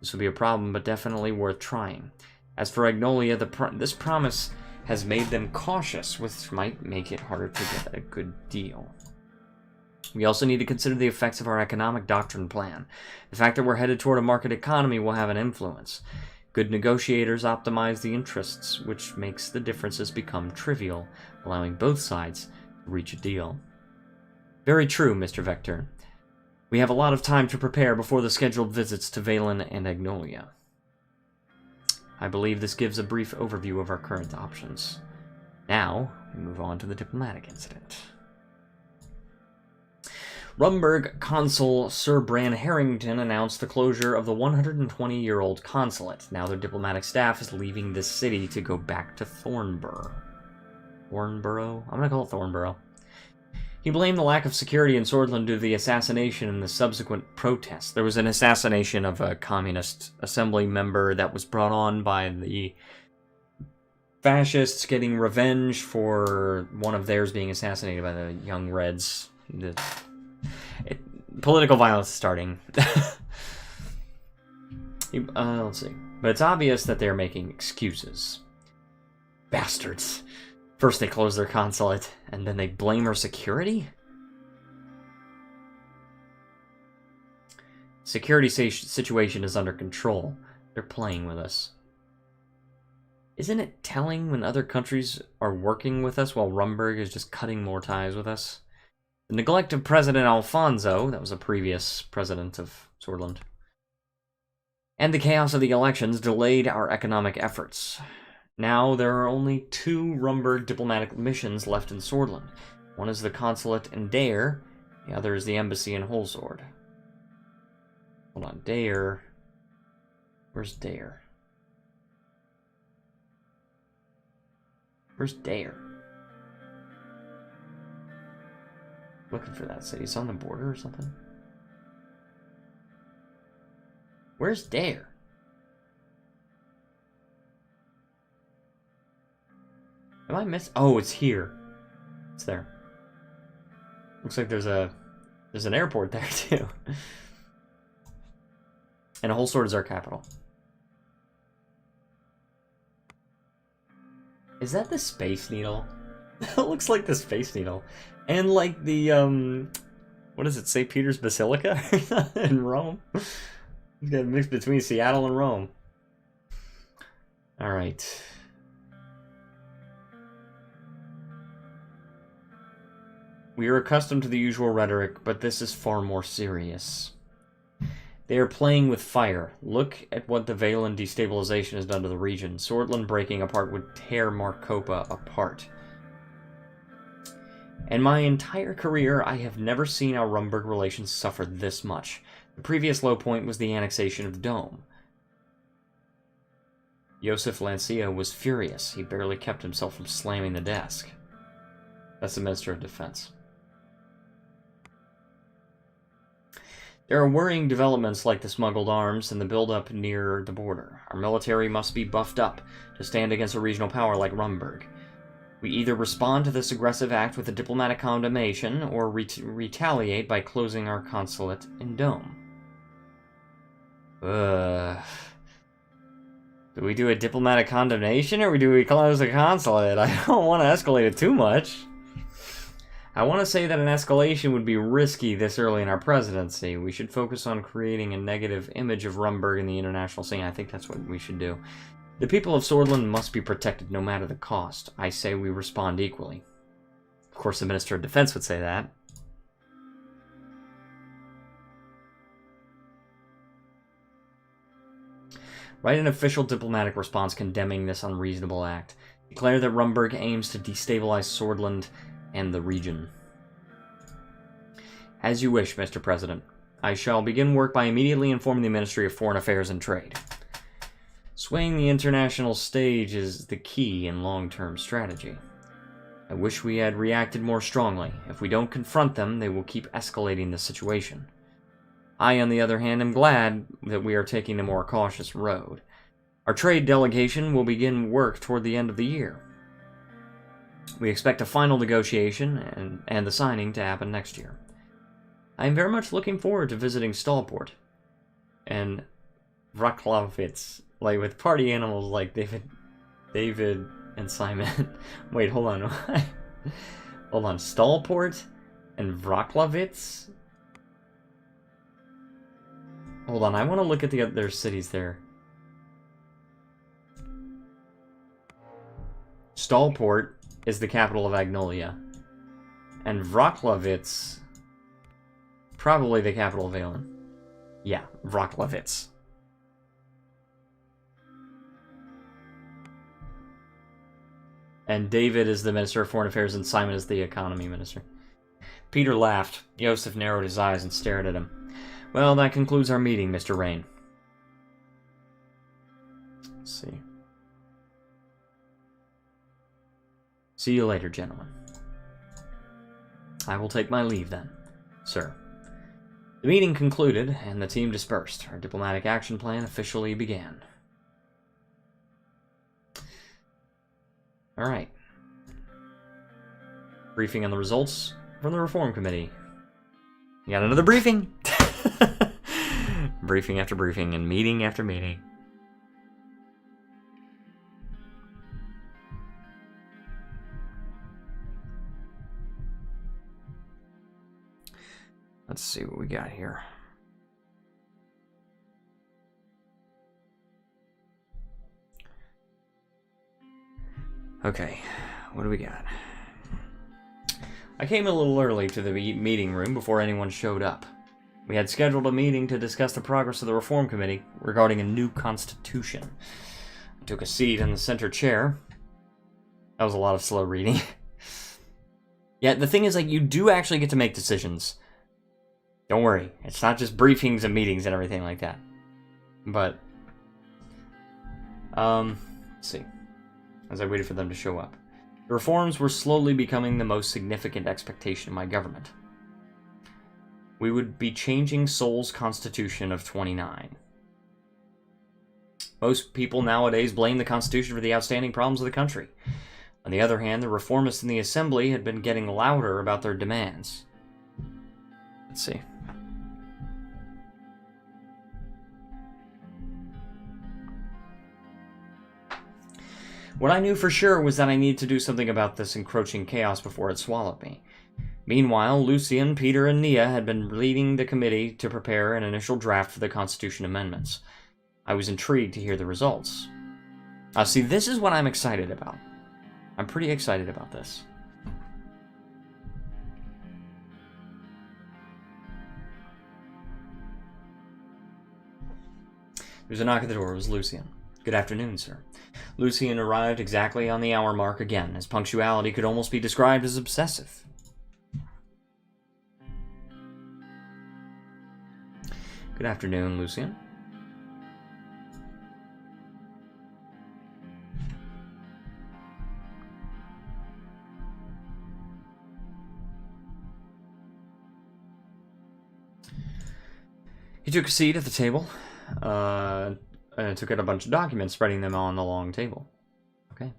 This will be a problem, but definitely worth trying. As for Agnolia, this promise has made them cautious, which might make it harder to get a good deal. We also need to consider the effects of our economic doctrine plan. The fact that we're headed toward a market economy will have an influence. Good negotiators optimize the interests, which makes the differences become trivial, allowing both sides to reach a deal. Very true, Mr. Vector. We have a lot of time to prepare before the scheduled visits to Valen and Agnolia. I believe this gives a brief overview of our current options. Now, we move on to the diplomatic incident. Rumburg consul Sir Bran Harrington announced the closure of the 120-year-old consulate. Now their diplomatic staff is leaving this city to go back to Thornborough. Thornborough? I'm going to call it Thornborough. He blamed the lack of security in Swordland due to the assassination and the subsequent protests. There was an assassination of a communist assembly member that was brought on by the fascists getting revenge for one of theirs being assassinated by the Young Reds. Political violence is starting. Let's see. But it's obvious that they're making excuses. Bastards. First they close their consulate, and then they blame our security? Security situation is under control. They're playing with us. Isn't it telling when other countries are working with us while Rumburg is just cutting more ties with us? The neglect of President Alfonso, that was a previous president of Swordland, and the chaos of the elections delayed our economic efforts. Now there are only 2 Rumburg diplomatic missions left in Swordland. One is the consulate in Dare, the other is the embassy in Holsword. Hold on, Dare. Where's Dare? Where's Dare? Looking for that city. It's on the border or something. Where's Dare? Am I missing? Oh, it's here. It's there. Looks like there's an airport there too. And Holsword is our capital. Is that the Space Needle? It looks like the Space Needle. And like the, what is it, St. Peter's Basilica in Rome? It's got a mix between Seattle and Rome. Alright. We are accustomed to the usual rhetoric, but this is far more serious. They are playing with fire. Look at what the Valen destabilization has done to the region. Swordland breaking apart would tear Marcopa apart. In my entire career, I have never seen our Rumburg relations suffer this much. The previous low point was the annexation of the Dome. Joseph Lancia was furious. He barely kept himself from slamming the desk. That's the Minister of Defense. There are worrying developments like the smuggled arms and the buildup near the border. Our military must be buffed up to stand against a regional power like Rumburg. We either respond to this aggressive act with a diplomatic condemnation or retaliate by closing our consulate in Dome. Do we do a diplomatic condemnation or do we close the consulate? I don't want to escalate it too much. I want to say that an escalation would be risky this early in our presidency. We should focus on creating a negative image of Rumburg in the international scene. I think that's what we should do. The people of Swordland must be protected no matter the cost. I say we respond equally. Of course, the Minister of Defense would say that. Write an official diplomatic response condemning this unreasonable act. Declare that Rumburg aims to destabilize Swordland and the region. As you wish, Mr. President. I shall begin work by immediately informing the Ministry of Foreign Affairs and Trade. Swaying the international stage is the key in long-term strategy. I wish we had reacted more strongly. If we don't confront them, they will keep escalating the situation. I, on the other hand, am glad that we are taking a more cautious road. Our trade delegation will begin work toward the end of the year. We expect a final negotiation and the signing to happen next year. I am very much looking forward to visiting Stallport and Vraklavitz, like with party animals like David and Simon. Wait, hold on. Hold on, Stallport and Vraklavitz? Hold on, I want to look at the other cities there. Stallport is the capital of Agnolia. And Vraklavitz probably the capital of Valen. Yeah, Vroklavitz. And David is the Minister of Foreign Affairs and Simon is the Economy Minister. Peter laughed. Yosef narrowed his eyes and stared at him. Well, that concludes our meeting, Mr. Rain. Let's see. See you later, gentlemen. I will take my leave then, sir. The meeting concluded, and the team dispersed. Our diplomatic action plan officially began. Alright. Briefing on the results from the Reform Committee. You got another briefing? Briefing after briefing, and meeting after meeting. Let's see what we got here. Okay, what do we got? I came a little early to the meeting room before anyone showed up. We had scheduled a meeting to discuss the progress of the Reform Committee regarding a new constitution. I took a seat in the center chair. That was a lot of slow reading. Yeah, the thing is, like, you do actually get to make decisions. Don't worry, it's not just briefings and meetings and everything like that. But, let's see. As I waited for them to show up. The reforms were slowly becoming the most significant expectation of my government. We would be changing Seoul's Constitution of 29. Most people nowadays blame the Constitution for the outstanding problems of the country. On the other hand, the Reformists in the Assembly had been getting louder about their demands. Let's see. What I knew for sure was that I needed to do something about this encroaching chaos before it swallowed me. Meanwhile, Lucian, Peter, and Nia had been leading the committee to prepare an initial draft for the Constitution amendments. I was intrigued to hear the results. See, this is what I'm excited about. I'm pretty excited about this. There's a knock at the door. It was Lucian. Good afternoon, sir. Lucian arrived exactly on the hour mark again. His punctuality could almost be described as obsessive. Good afternoon, Lucian. He took a seat at the table. And took out a bunch of documents, spreading them on the long table. Okay.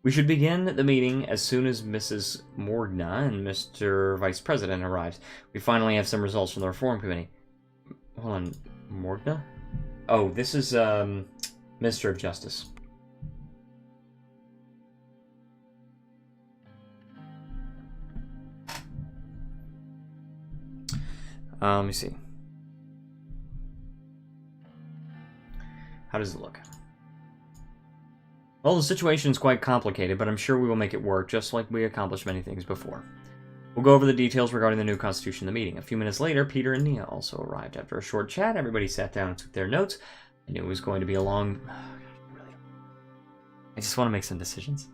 We should begin the meeting as soon as Mrs. Morgna and Mr. Vice President arrives. We finally have some results from the Reform Committee. Hold on. Morgna? Oh, this is, Minister of Justice. Let me see. How does it look? Well, the situation is quite complicated, but I'm sure we will make it work, just like we accomplished many things before. We'll go over the details regarding the new constitution in the meeting. A few minutes later, Peter and Nia also arrived. After a short chat, everybody sat down and took their notes. I knew it was going to be a long... I just want to make some decisions.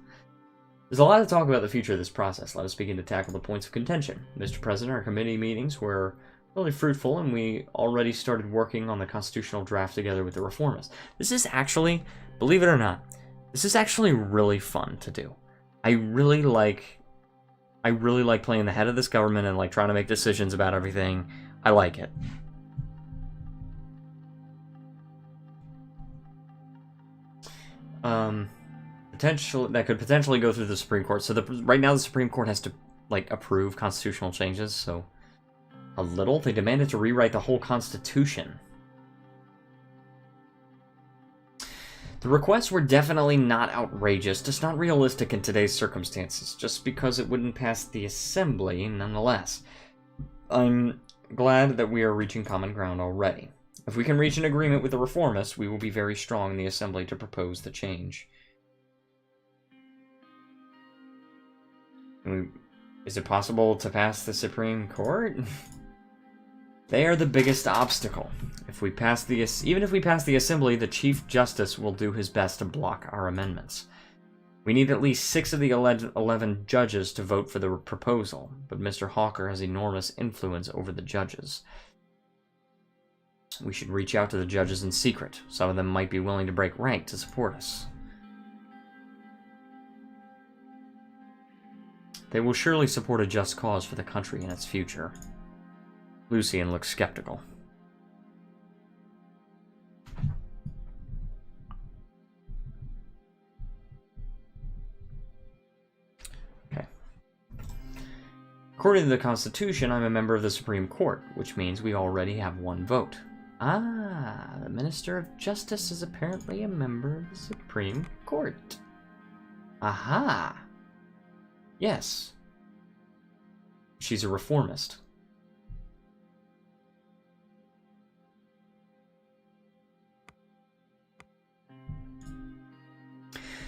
There's a lot to talk about the future of this process. Let us begin to tackle the points of contention. Mr. President, our committee meetings were really fruitful, and we already started working on the constitutional draft together with the Reformists. This is actually, believe it or not, this is actually really fun to do. I really like playing the head of this government and like trying to make decisions about everything. I like it. That could potentially go through the Supreme Court. So right now the Supreme Court has to like approve constitutional changes, so a little. They demanded to rewrite the whole Constitution. The requests were definitely not outrageous, just not realistic in today's circumstances, just because it wouldn't pass the Assembly nonetheless. I'm glad that we are reaching common ground already. If we can reach an agreement with the Reformists, we will be very strong in the Assembly to propose the change. Is it possible to pass the Supreme Court? They are the biggest obstacle. Even if we pass the Assembly, the Chief Justice will do his best to block our amendments. We need at least 6 of the 11 judges to vote for the proposal, but Mr. Hawker has enormous influence over the judges. We should reach out to the judges in secret. Some of them might be willing to break rank to support us. They will surely support a just cause for the country and its future. Lucian looks skeptical. Okay. According to the Constitution, I'm a member of the Supreme Court, which means we already have 1 vote. Ah, the Minister of Justice is apparently a member of the Supreme Court. Aha! Yes. She's a reformist.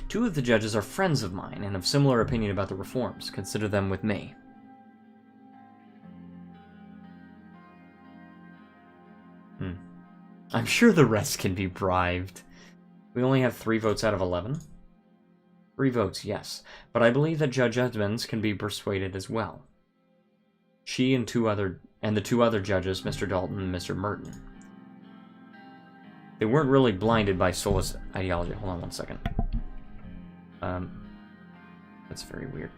Two of the judges are friends of mine and have similar opinion about the reforms. Consider them with me. I'm sure the rest can be bribed. We only have 3 votes out of 11. 3 votes, yes. But I believe that Judge Edmonds can be persuaded as well. She and the 2 other judges, Mr. Dalton and Mr. Merton. They weren't really blinded by Solus ideology. Hold on 1 second. That's very weird.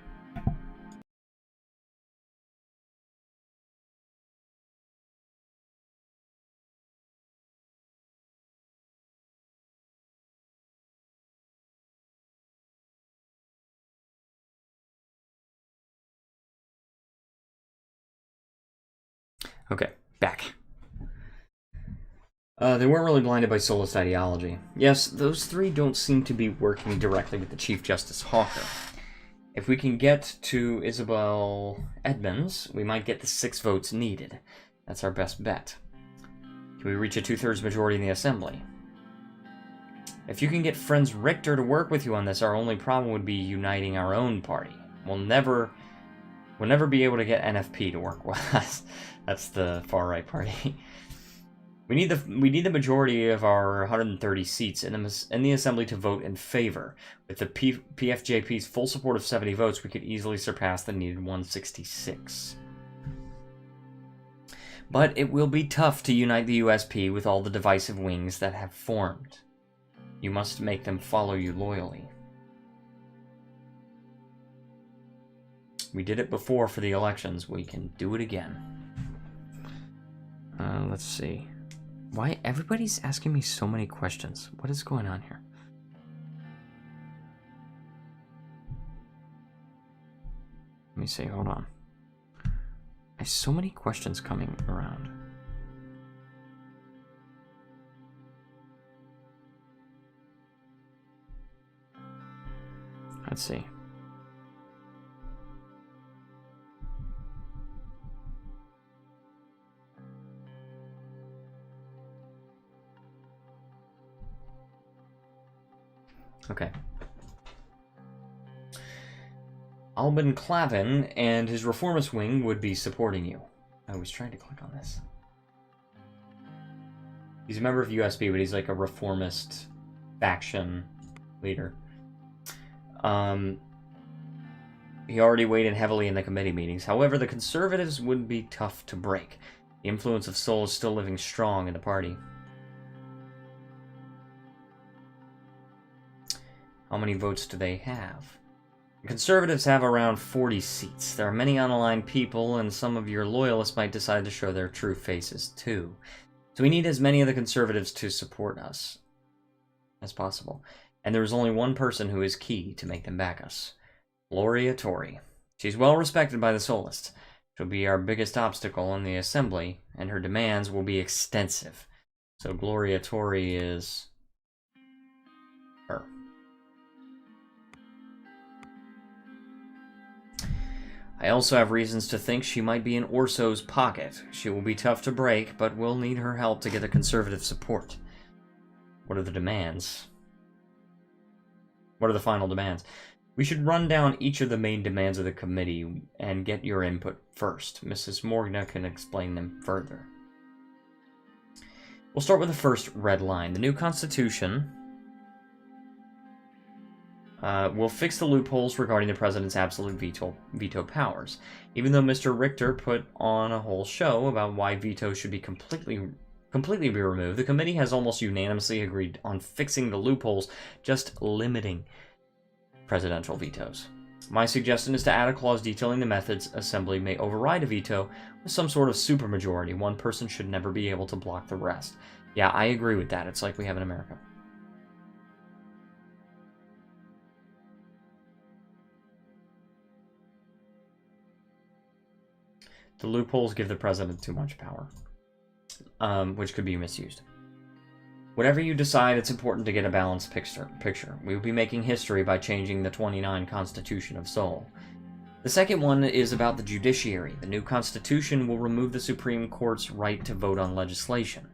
Okay, back. They weren't really blinded by Solus ideology. Yes, those 3 don't seem to be working directly with the Chief Justice Hawker. If we can get to Isabel Edmonds, we might get the 6 votes needed. That's our best bet. Can we reach a 2/3 majority in the Assembly? If you can get Friends Richter to work with you on this, our only problem would be uniting our own party. We'll never be able to get NFP to work with us. That's the far-right party. We need the majority of our 130 seats in the Assembly to vote in favor. With the PFJP's full support of 70 votes, we could easily surpass the needed 166. But it will be tough to unite the USP with all the divisive wings that have formed. You must make them follow you loyally. We did it before for the elections. We can do it again. Let's see. Why everybody's asking me so many questions? What is going on here? Let me see, hold on. I have so many questions coming around. Let's see. Okay. Albin Clavin and his reformist wing would be supporting you. I was trying to click on this. He's a member of USB, but he's like a reformist faction leader. He already weighed in heavily in the committee meetings. However, the conservatives would be tough to break. The influence of Sol is still living strong in the party. How many votes do they have? The Conservatives have around 40 seats. There are many unaligned people, and some of your loyalists might decide to show their true faces too. So we need as many of the Conservatives to support us as possible. And there is only one person who is key to make them back us. Gloria Tori. She's well respected by the Solists. She'll be our biggest obstacle in the Assembly, and her demands will be extensive. So Gloria Tori is her. I also have reasons to think she might be in Orso's pocket. She will be tough to break, but we'll need her help to get the Conservative support. What are the demands? What are the final demands? We should run down each of the main demands of the committee and get your input first. Mrs. Morgana can explain them further. We'll start with the first red line. The new Constitution will fix the loopholes regarding the president's absolute veto powers. Even though Mr. Richter put on a whole show about why vetoes should be completely be removed, the committee has almost unanimously agreed on fixing the loopholes, just limiting presidential vetoes. My suggestion is to add a clause detailing the methods Assembly may override a veto with some sort of supermajority. One person should never be able to block the rest. Yeah, I agree with that. It's like we have in America. The loopholes give the president too much power, which could be misused. Whatever you decide, it's important to get a balanced picture. We will be making history by changing the 29 Constitution of Seoul. The second one is about the judiciary. The new Constitution will remove the Supreme Court's right to vote on legislation.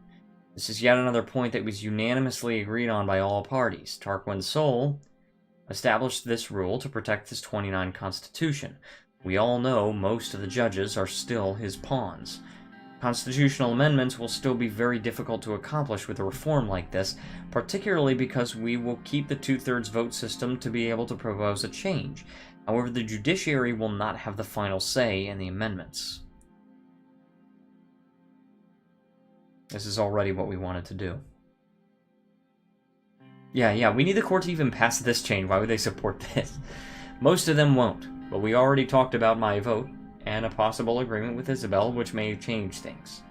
This is yet another point that was unanimously agreed on by all parties. Taurus Seoul established this rule to protect his 29 Constitution. We all know most of the judges are still his pawns. Constitutional amendments will still be very difficult to accomplish with a reform like this, particularly because we will keep the two-thirds vote system to be able to propose a change. However, the judiciary will not have the final say in the amendments. This is already what we wanted to do. Yeah, we need the court to even pass this change. Why would they support this? Most of them won't, but we already talked about my vote and a possible agreement with Isabel, which may change things.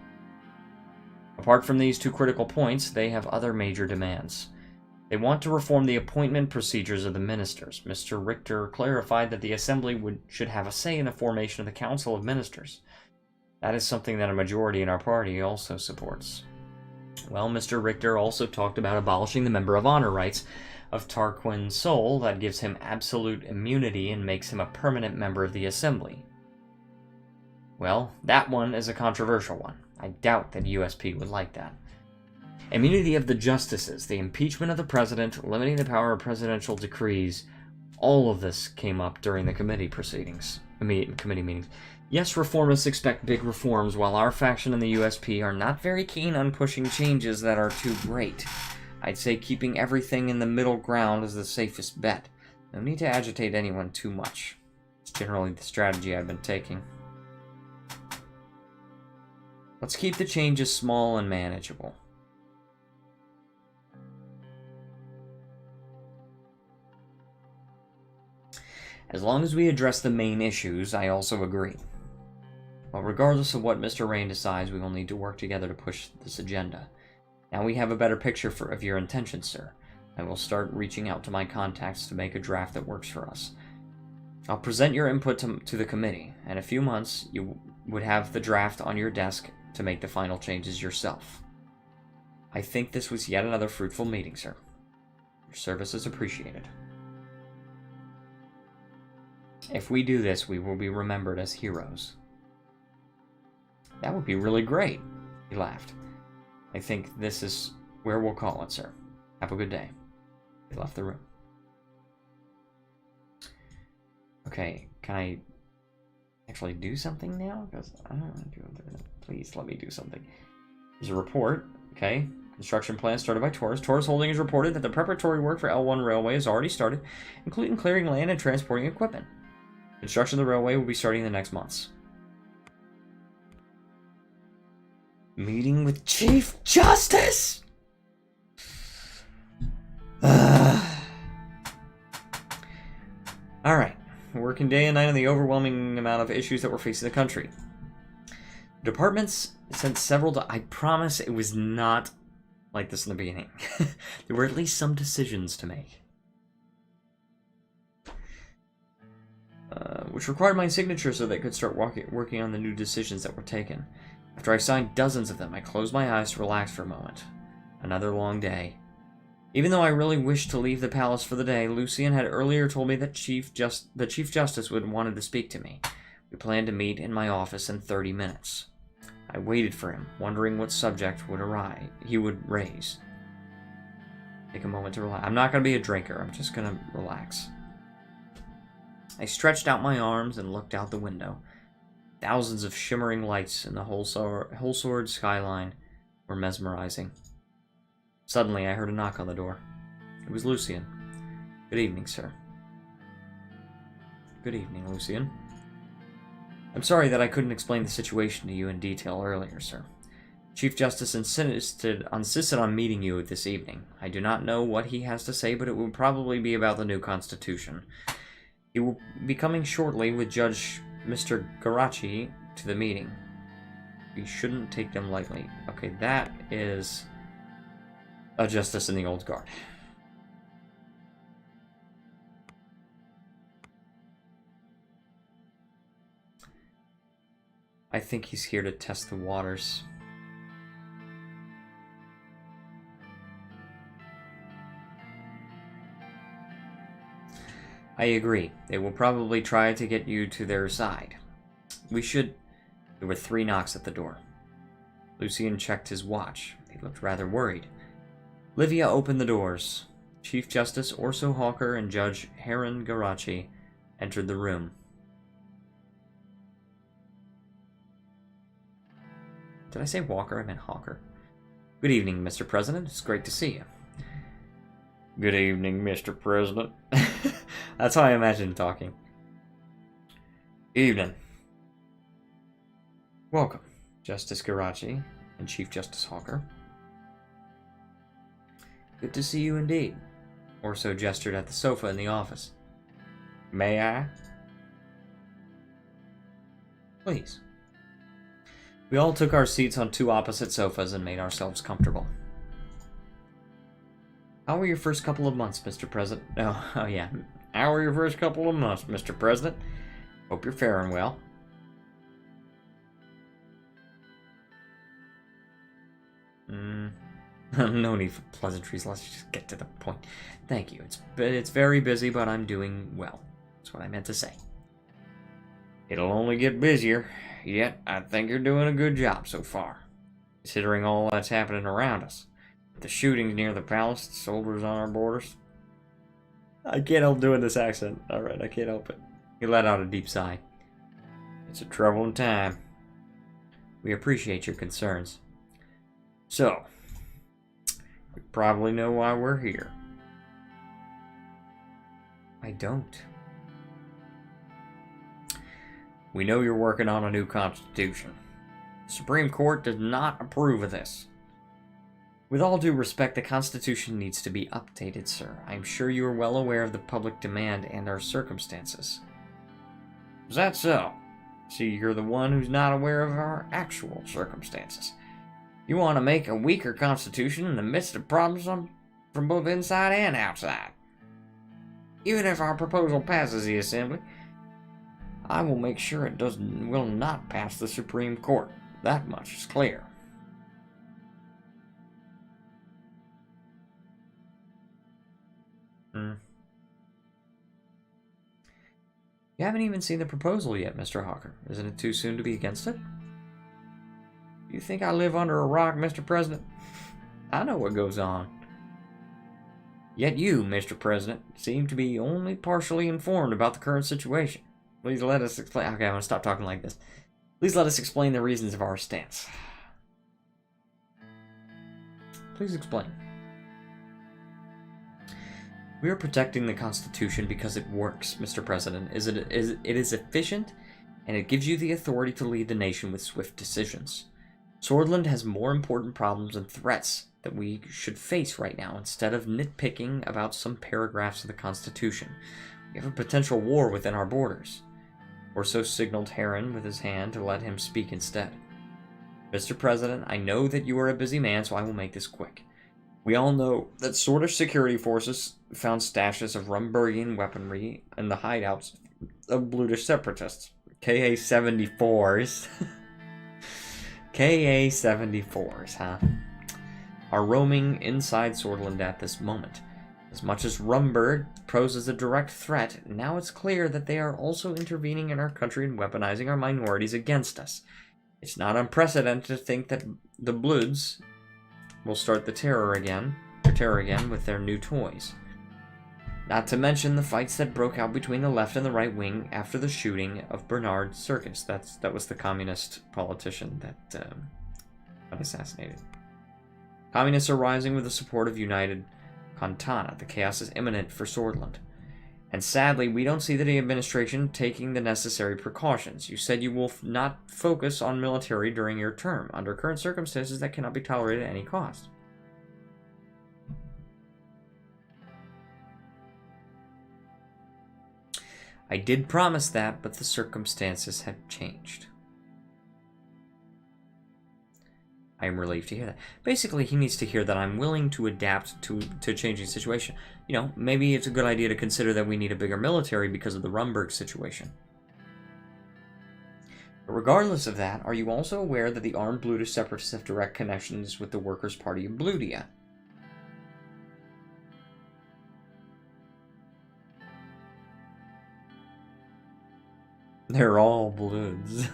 Apart from these two critical points, they have other major demands. They want to reform the appointment procedures of the ministers. Mr. Richter clarified that the Assembly should have a say in the formation of the Council of Ministers. That is something that a majority in our party also supports. Well, Mr. Richter also talked about abolishing the Member of Honor rights of Taurus Seoul that gives him absolute immunity and makes him a permanent member of the Assembly. Well, that one is a controversial one. I doubt that USP would like that. Immunity of the justices, the impeachment of the president, limiting the power of presidential decrees, all of this came up during the committee meetings. Yes, reformists expect big reforms, while our faction and the USP are not very keen on pushing changes that are too great. I'd say keeping everything in the middle ground is the safest bet. No need to agitate anyone too much. It's generally the strategy I've been taking. Let's keep the changes small and manageable. As long as we address the main issues, I also agree. Well, regardless of what Mr. Rain decides, we will need to work together to push this agenda. Now we have a better picture of your intentions, sir. I will start reaching out to my contacts to make a draft that works for us. I'll present your input to the committee. In a few months, you would have the draft on your desk to make the final changes yourself. I think this was yet another fruitful meeting, sir. Your service is appreciated. If we do this, we will be remembered as heroes. That would be really great, he laughed. I think this is where we'll call it, sir. Have a good day. He left the room. Okay, can I actually do something now? Because I don't want to do it. Please let me do something. There's a report, okay? Construction plan started by Taurus. Taurus Holdings reported that the preparatory work for L1 Railway has already started, including clearing land and transporting equipment. Construction of the railway will be starting in the next months. Meeting with Chief Justice! Alright. Working day and night on the overwhelming amount of issues that were facing the country. Departments sent several... I promise it was not like this in the beginning. There were at least some decisions to make. Which required my signature so they could start working on the new decisions that were taken. After I signed dozens of them, I closed my eyes to relax for a moment. Another long day. Even though I really wished to leave the palace for the day, Lucien had earlier told me that the Chief Justice would wanted to speak to me. We planned to meet in my office in 30 minutes. I waited for him, wondering what subject he would raise. Take a moment to relax. I'm not going to be a drinker. I'm just going to relax. I stretched out my arms and looked out the window. Thousands of shimmering lights in the whole sword skyline were mesmerizing. Suddenly, I heard a knock on the door. It was Lucian. Good evening, sir. Good evening, Lucian. I'm sorry that I couldn't explain the situation to you in detail earlier, sir. Chief Justice insisted on meeting you this evening. I do not know what he has to say, but it will probably be about the new Constitution. He will be coming shortly with Judge Mr. Garachi to the meeting. We shouldn't take them lightly. Okay, that is a justice in the old guard. I think he's here to test the waters. I agree. They will probably try to get you to their side. We should... There were 3 knocks at the door. Lucian checked his watch. He looked rather worried. Livia opened the doors. Chief Justice Orso Hawker and Judge Heron Garachi entered the room. Did I say Walker? I meant Hawker. Good evening, Mr. President. It's great to see you. Good evening, Mr. President. That's how I imagine talking. Evening. Welcome, Justice Garachi and Chief Justice Hawker. Good to see you indeed. Orso gestured at the sofa in the office. May I? Please. We all took our seats on 2 opposite sofas and made ourselves comfortable. How were your first couple of months, Mr. President? Oh yeah. How were your first couple of months, Mr. President? Hope you're faring well. No need for pleasantries. Let's just get to the point. Thank you. It's very busy, but I'm doing well. That's what I meant to say. It'll only get busier. Yet, I think you're doing a good job so far, considering all that's happening around us. The shootings near the palace, the soldiers on our borders. I can't help doing this accent. Alright, I can't help it. He let out a deep sigh. It's a troubling time. We appreciate your concerns. So, you probably know why we're here. I don't. We know you're working on a new constitution. The Supreme Court does not approve of this. With all due respect, the Constitution needs to be updated, sir. I'm sure you are well aware of the public demand and our circumstances. Is that so? See, you're the one who's not aware of our actual circumstances. You want to make a weaker Constitution in the midst of problems from both inside and outside. Even if our proposal passes the Assembly, I will make sure it will not pass the Supreme Court. That much is clear. You haven't even seen the proposal yet, Mr. Hawker. Isn't it too soon to be against it? You think I live under a rock, Mr. President? I know what goes on. Yet you, Mr. President, seem to be only partially informed about the current situation. Please let us explain. Okay, I'm going to stop talking like this. Please let us explain the reasons of our stance. Please explain. We are protecting the Constitution because it works, Mr. President. It is efficient, and it gives you the authority to lead the nation with swift decisions. Swordland has more important problems and threats that we should face right now instead of nitpicking about some paragraphs of the Constitution. We have a potential war within our borders. Orso signaled Heron with his hand to let him speak instead. Mr. President, I know that you are a busy man, so I will make this quick. We all know that Swordlish security forces found stashes of Rumburgian weaponry in the hideouts of Blutish separatists. KA-74s. KA-74s, huh? Are roaming inside Swordland at this moment. As much as Rumburg poses a direct threat, now it's clear that they are also intervening in our country and weaponizing our minorities against us. It's not unprecedented to think that the Bloods will start the terror again with their new toys. Not to mention the fights that broke out between the left and the right wing after the shooting of Bernard Circus. That was the communist politician that got assassinated. Communists are rising with the support of United Contana. The chaos is imminent for Swordland. And sadly, we don't see the administration taking the necessary precautions. You said you will not focus on military during your term. Under current circumstances, that cannot be tolerated at any cost. I did promise that, but the circumstances have changed. I am relieved to hear that. Basically, he needs to hear that I'm willing to adapt to changing situation. You know, maybe it's a good idea to consider that we need a bigger military because of the Rumburg situation. But regardless of that, are you also aware that the armed Bludish separatists have direct connections with the Workers' Party of Bludia? They're all Bloods.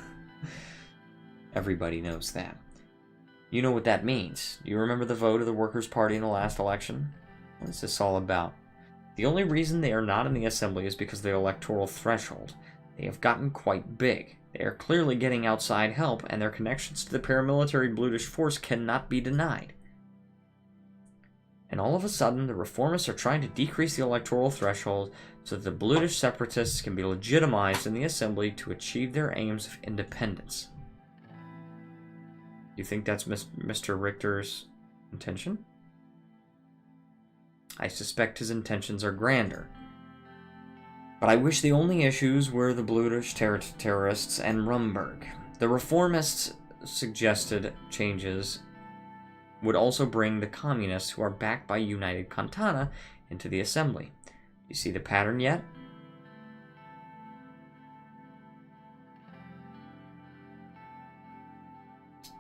Everybody knows that. You know what that means. Do you remember the vote of the Workers' Party in the last election? What is this all about? The only reason they are not in the Assembly is because of the electoral threshold. They have gotten quite big. They are clearly getting outside help, and their connections to the paramilitary Bludish force cannot be denied. And all of a sudden, the Reformists are trying to decrease the electoral threshold so that the Bludish separatists can be legitimized in the Assembly to achieve their aims of independence. You think that's Mr. Richter's intention? I suspect his intentions are grander. But I wish the only issues were the Bludish terrorists and Rumburg. The Reformists suggested changes would also bring the communists who are backed by United Contana into the Assembly. You see the pattern yet?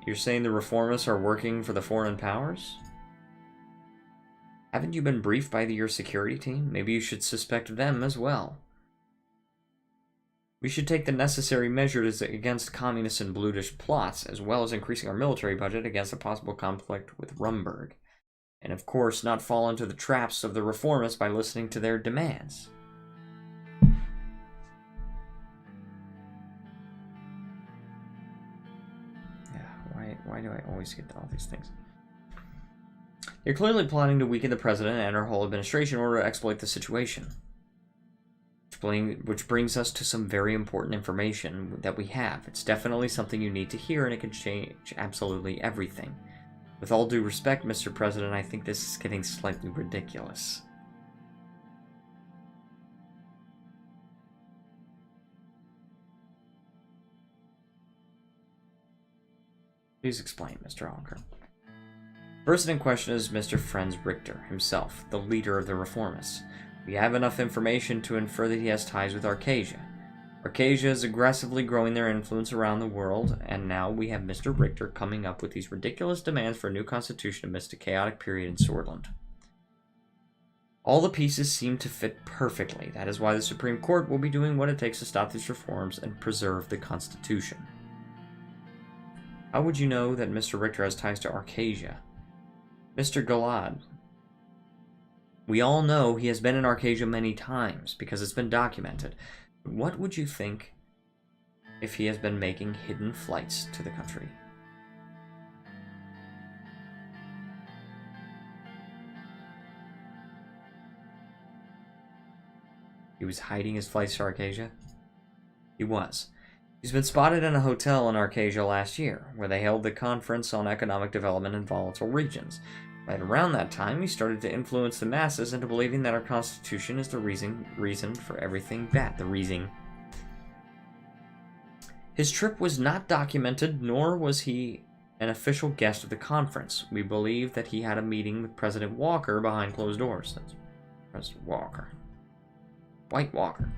You're saying the Reformists are working for the foreign powers? Haven't you been briefed by your security team? Maybe you should suspect them as well. We should take the necessary measures against communist and Bludish plots, as well as increasing our military budget against a possible conflict with Rumburg. And of course, not fall into the traps of the Reformists by listening to their demands. Why do I always get all these things? You're clearly plotting to weaken the president and our whole administration in order to exploit the situation. Which brings us to some very important information that we have. It's definitely something you need to hear, and it can change absolutely everything. With all due respect, Mr. President, I think this is getting slightly ridiculous. Please explain, Mr. Walker. The person in question is Mr. Franz Richter himself, the leader of the Reformists. We have enough information to infer that he has ties with Arcasia. Arcasia is aggressively growing their influence around the world, and now we have Mr. Richter coming up with these ridiculous demands for a new constitution amidst a chaotic period in Swordland. All the pieces seem to fit perfectly. That is why the Supreme Court will be doing what it takes to stop these reforms and preserve the Constitution. How would you know that Mr. Richter has ties to Arcasia? Mr. Galad. We all know he has been in Arcasia many times, because it's been documented. But what would you think if he has been making hidden flights to the country? He was hiding his flights to Arcasia? He was. He's been spotted in a hotel in Arcasia last year, where they held the Conference on Economic Development in Volatile Regions. Right around that time, he started to influence the masses into believing that our Constitution is the reason for everything bad. The reason. His trip was not documented, nor was he an official guest of the conference. We believe that he had a meeting with President Walker behind closed doors. That's President Walker. Dwight Walker.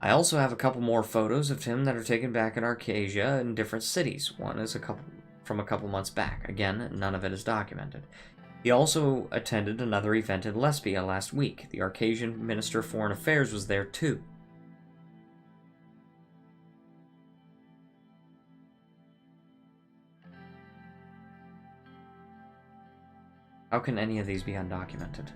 I also have a couple more photos of him that are taken back in Arcasia in different cities. One is from a couple months back. Again, none of it is documented. He also attended another event in Lesbia last week. The Arcasian Minister of Foreign Affairs was there too. How can any of these be undocumented?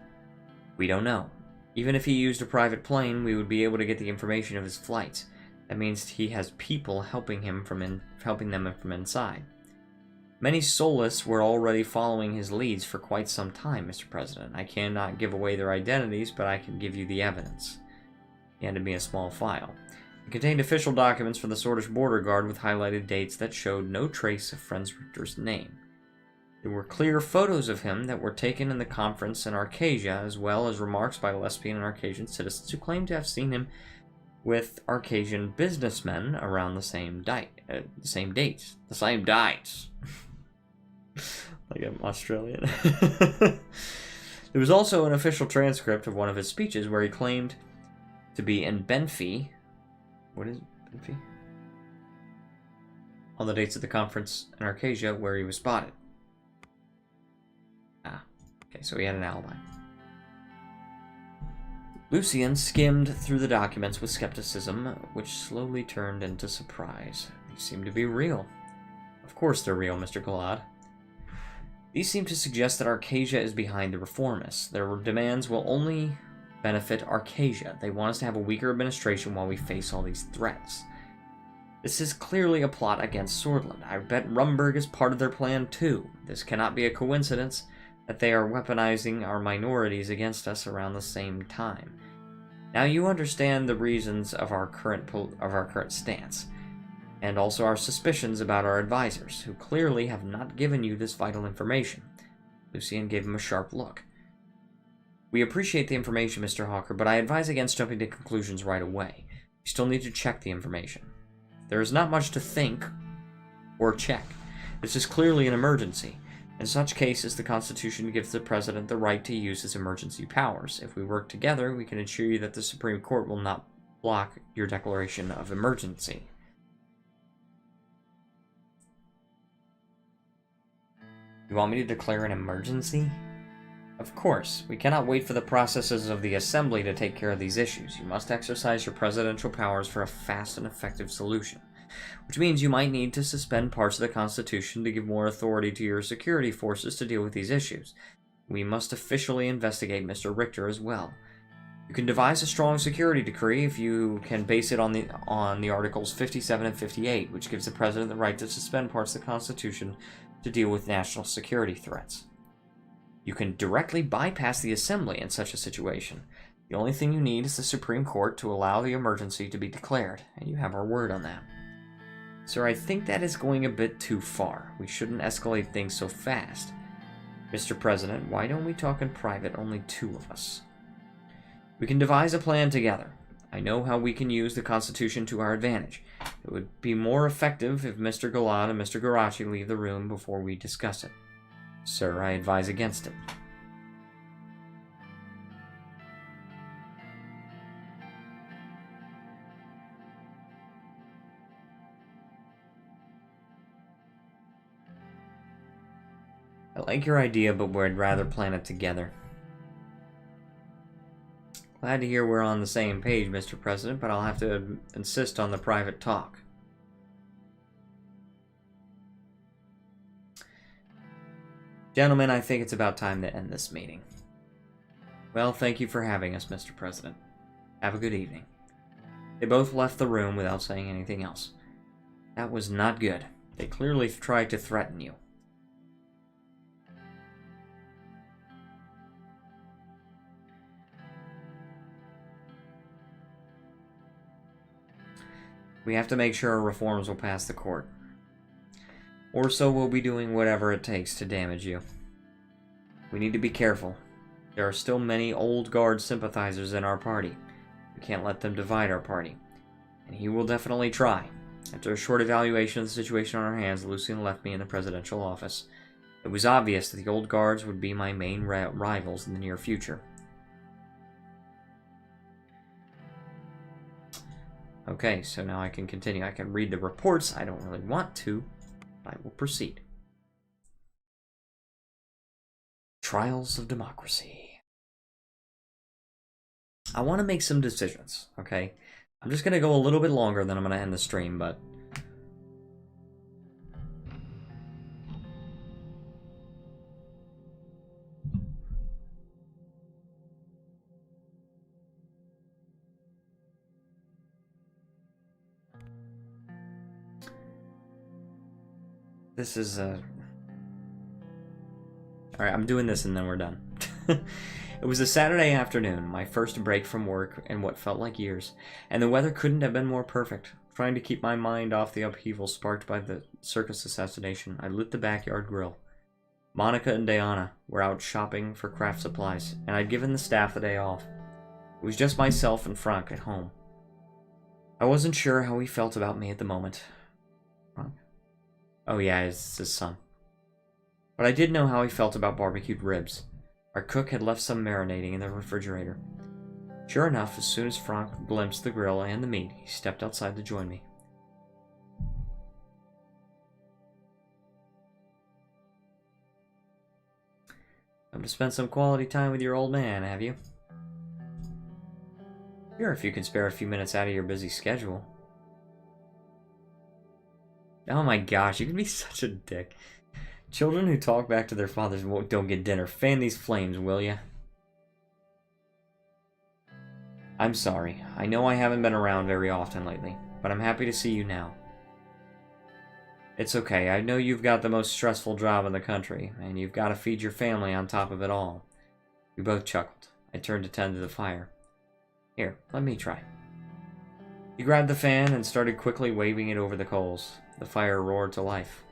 We don't know. Even if he used a private plane, we would be able to get the information of his flights. That means he has people helping them from inside. Many soulless were already following his leads for quite some time, Mr. President. I cannot give away their identities, but I can give you the evidence. He handed me a small file. It contained official documents from the Swedish border guard with highlighted dates that showed no trace of Franz Richter's name. There were clear photos of him that were taken in the conference in Arcasia, as well as remarks by lesbian and Arcasian citizens who claimed to have seen him with Arcasian businessmen around the same dates. The same dates. Like I'm Australian. There was also an official transcript of one of his speeches where he claimed to be in Benfi. What is Benfi? On the dates of the conference in Arcasia where he was spotted. Okay, so he had an alibi. Lucien skimmed through the documents with skepticism, which slowly turned into surprise. These seem to be real. Of course they're real, Mr. Galad. These seem to suggest that Arcasia is behind the Reformists. Their demands will only benefit Arcasia. They want us to have a weaker administration while we face all these threats. This is clearly a plot against Swordland. I bet Rumburg is part of their plan too. This cannot be a coincidence that they are weaponizing our minorities against us around the same time. Now you understand the reasons of our current stance, and also our suspicions about our advisors, who clearly have not given you this vital information. Lucien gave him a sharp look. We appreciate the information, Mr. Hawker, but I advise against jumping to conclusions right away. You still need to check the information. There is not much to think or check. This is clearly an emergency. In such cases, the Constitution gives the President the right to use his emergency powers. If we work together, we can ensure you that the Supreme Court will not block your declaration of emergency. You want me to declare an emergency? Of course. We cannot wait for the processes of the Assembly to take care of these issues. You must exercise your presidential powers for a fast and effective solution. Which means you might need to suspend parts of the Constitution to give more authority to your security forces to deal with these issues. We must officially investigate Mr. Richter as well. You can devise a strong security decree if you can base it on the Articles 57 and 58, which gives the President the right to suspend parts of the Constitution to deal with national security threats. You can directly bypass the Assembly in such a situation. The only thing you need is the Supreme Court to allow the emergency to be declared, and you have our word on that. Sir, I think that is going a bit too far. We shouldn't escalate things so fast. Mr. President, why don't we talk in private, only two of us? We can devise a plan together. I know how we can use the Constitution to our advantage. It would be more effective if Mr. Galad and Mr. Garachi leave the room before we discuss it. Sir, I advise against it. I like your idea, but we'd rather plan it together. Glad to hear we're on the same page, Mr. President, but I'll have to insist on the private talk. Gentlemen, I think it's about time to end this meeting. Well, thank you for having us, Mr. President. Have a good evening. They both left the room without saying anything else. That was not good. They clearly tried to threaten you. We have to make sure our reforms will pass the court. Or so we'll be doing whatever it takes to damage you. We need to be careful. There are still many old guard sympathizers in our party. We can't let them divide our party. And he will definitely try. After a short evaluation of the situation on our hands, Lucien left me in the presidential office. It was obvious that the old guards would be my main rivals in the near future. Okay, so now I can continue. I can read the reports. I don't really want to. I will proceed. Trials of Democracy. I want to make some decisions, okay? I'm just going to go a little bit longer than I'm going to end the stream, but... This is Alright, I'm doing this and then we're done. It was a Saturday afternoon, my first break from work in what felt like years, and the weather couldn't have been more perfect. Trying to keep my mind off the upheaval sparked by the circus assassination, I lit the backyard grill. Monica and Diana were out shopping for craft supplies, and I'd given the staff the day off. It was just myself and Frank at home. I wasn't sure how he felt about me at the moment. Frank? Oh yeah, it's his son. But I did know how he felt about barbecued ribs. Our cook had left some marinating in the refrigerator. Sure enough, as soon as Frank glimpsed the grill and the meat, he stepped outside to join me. Come to spend some quality time with your old man, have you? Sure, if you can spare a few minutes out of your busy schedule. Oh my gosh, you can be such a dick. Children who talk back to their fathers don't get dinner. Fan these flames, will ya? I'm sorry. I know I haven't been around very often lately, but I'm happy to see you now. It's okay. I know you've got the most stressful job in the country, and you've got to feed your family on top of it all. We both chuckled. I turned to tend to the fire. Here, let me try. He grabbed the fan and started quickly waving it over the coals. The fire roared to life.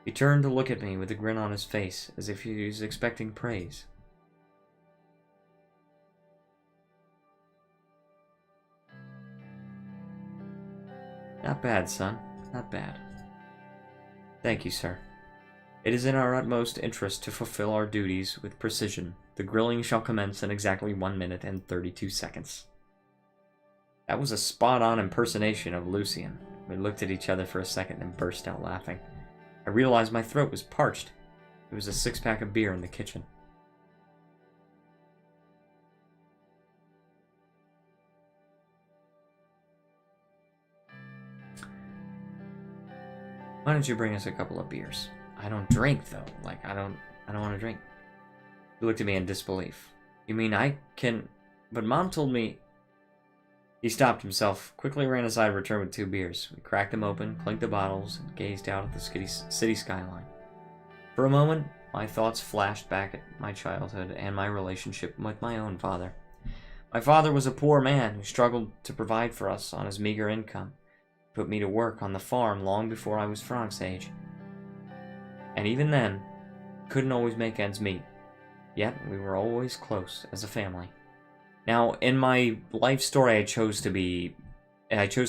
He turned to look at me with a grin on his face, as if he was expecting praise. Not bad, son. Not bad. Thank you, sir. It is in our utmost interest to fulfill our duties with precision. The grilling shall commence in exactly 1 minute and 32 seconds. That was a spot-on impersonation of Lucian. We looked at each other for a second and burst out laughing. I realized my throat was parched. There was a 6-pack of beer in the kitchen. Why don't you bring us a couple of beers? I don't drink, though. Like, I don't want to drink. He looked at me in disbelief. You mean I can... But Mom told me... He stopped himself, quickly ran aside and returned with 2 beers. We cracked them open, clinked the bottles, and gazed out at the city skyline. For a moment, my thoughts flashed back at my childhood and my relationship with my own father. My father was a poor man who struggled to provide for us on his meager income. He put me to work on the farm long before I was Frank's age. And even then, couldn't always make ends meet. Yet, we were always close as a family. Now, in my life story, I chose to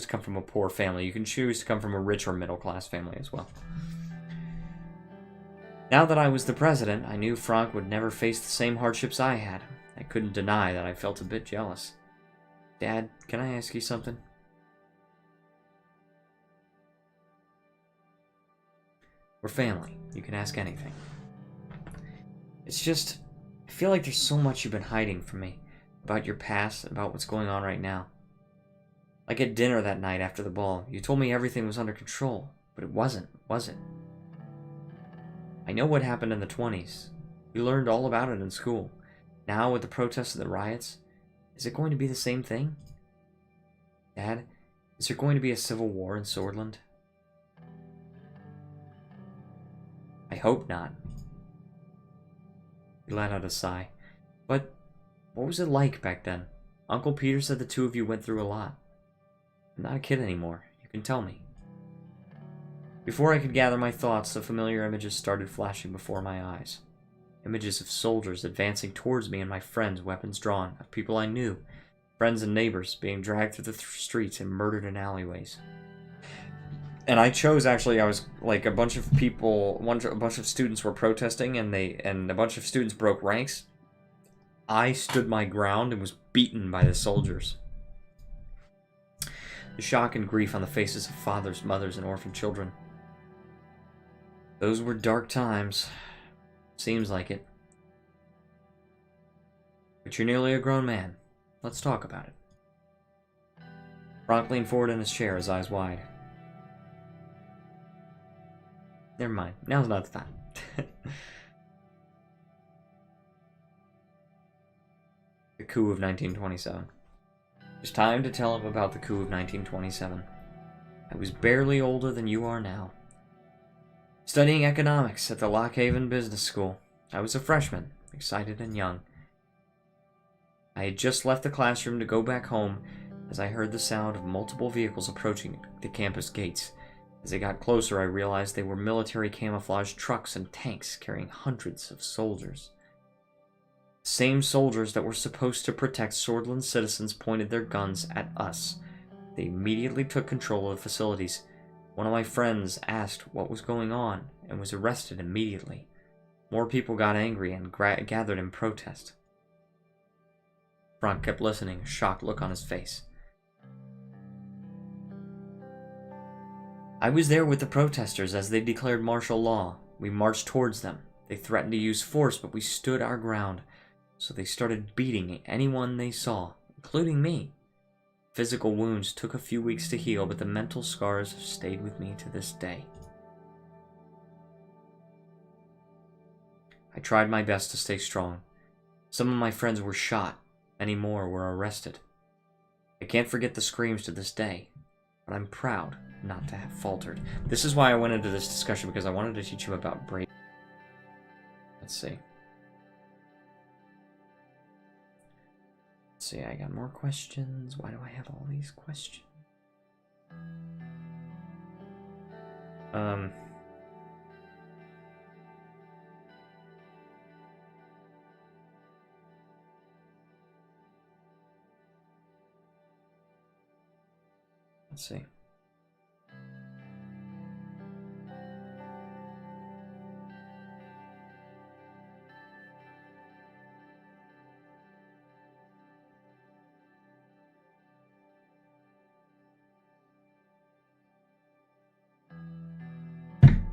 come from a poor family. You can choose to come from a rich or middle-class family as well. Now that I was the president, I knew Frank would never face the same hardships I had. I couldn't deny that I felt a bit jealous. Dad, can I ask you something? We're family. You can ask anything. It's just, I feel like there's so much you've been hiding from me. About your past, about what's going on right now. Like at dinner that night after the ball, you told me everything was under control, but it wasn't, was it? I know what happened in the 20s. We learned all about it in school. Now, with the protests and the riots, is it going to be the same thing? Dad, is there going to be a civil war in Swordland? I hope not. He let out a sigh. But what was it like back then? Uncle Peter said the two of you went through a lot. I'm not a kid anymore. You can tell me. Before I could gather my thoughts, the familiar images started flashing before my eyes. Images of soldiers advancing towards me and my friends, weapons drawn, of people I knew, friends and neighbors being dragged through the streets and murdered in alleyways. And I chose, actually, I was like a bunch of people, a bunch of students were protesting and a bunch of students broke ranks. I stood my ground and was beaten by the soldiers. The shock and grief on the faces of fathers, mothers, and orphaned children. Those were dark times. Seems like it. But you're nearly a grown man. Let's talk about it. Frank leaned forward in his chair, his eyes wide. Never mind. Now's not the time. The coup of 1927. It's time to tell him about the coup of 1927. I was barely older than you are now. Studying economics at the Lock Haven Business School. I was a freshman, excited and young. I had just left the classroom to go back home as I heard the sound of multiple vehicles approaching the campus gates. As they got closer, I realized they were military camouflage trucks and tanks carrying hundreds of soldiers. The same soldiers that were supposed to protect Swordland citizens pointed their guns at us. They immediately took control of the facilities. One of my friends asked what was going on and was arrested immediately. More people got angry and gathered in protest. Frank kept listening, a shocked look on his face. I was there with the protesters as they declared martial law. We marched towards them. They threatened to use force, but we stood our ground. So they started beating anyone they saw, including me. Physical wounds took a few weeks to heal, but the mental scars have stayed with me to this day. I tried my best to stay strong. Some of my friends were shot. Many more were arrested. I can't forget the screams to this day, but I'm proud not to have faltered. This is why I went into this discussion, because I wanted to teach him about bravery. Let's see. Let's see, I got more questions. Why do I have all these questions? Let's see.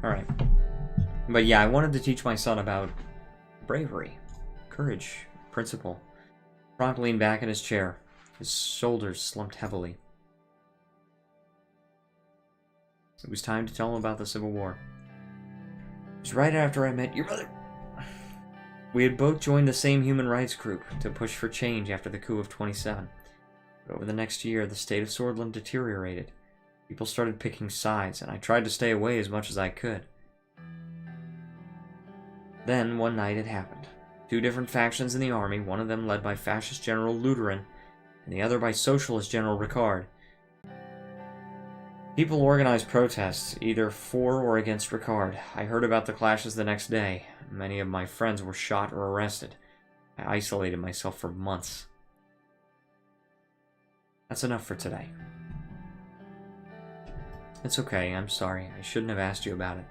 Alright. But yeah, I wanted to teach my son about bravery, courage, principle. Frank leaned back in his chair. His shoulders slumped heavily. It was time to tell him about the Civil War. It was right after I met your mother. We had both joined the same human rights group to push for change after the coup of 27. But over the next year, the state of Swordland deteriorated. People started picking sides, and I tried to stay away as much as I could. Then, one night, it happened. Two different factions in the army, one of them led by Fascist General Lutheran, and the other by Socialist General Ricard. People organized protests, either for or against Ricard. I heard about the clashes the next day. Many of my friends were shot or arrested. I isolated myself for months. That's enough for today. It's okay, I'm sorry. I shouldn't have asked you about it.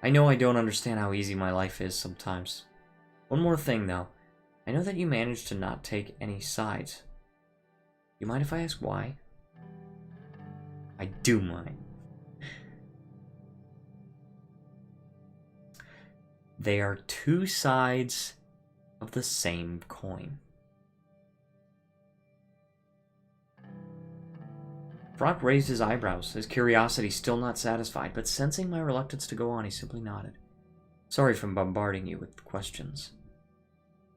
I know I don't understand how easy my life is sometimes. One more thing, though. I know that you managed to not take any sides. You mind if I ask why? I do mind. They are two sides of the same coin. Brock raised his eyebrows, his curiosity still not satisfied, but sensing my reluctance to go on, he simply nodded. Sorry for bombarding you with questions.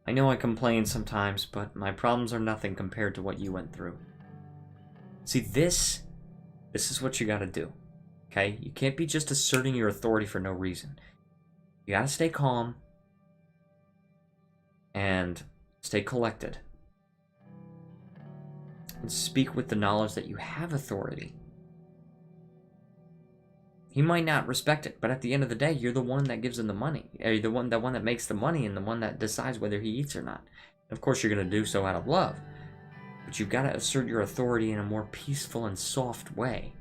I know I complain sometimes, but my problems are nothing compared to what you went through. See, this is what you gotta do, okay? You can't be just asserting your authority for no reason. You gotta stay calm and stay collected. And speak with the knowledge that you have authority. He might not respect it, but at the end of the day, you're the one that gives him the money. You're the one that makes the money and the one that decides whether he eats or not. Of course, you're going to do so out of love. But you've got to assert your authority in a more peaceful and soft way.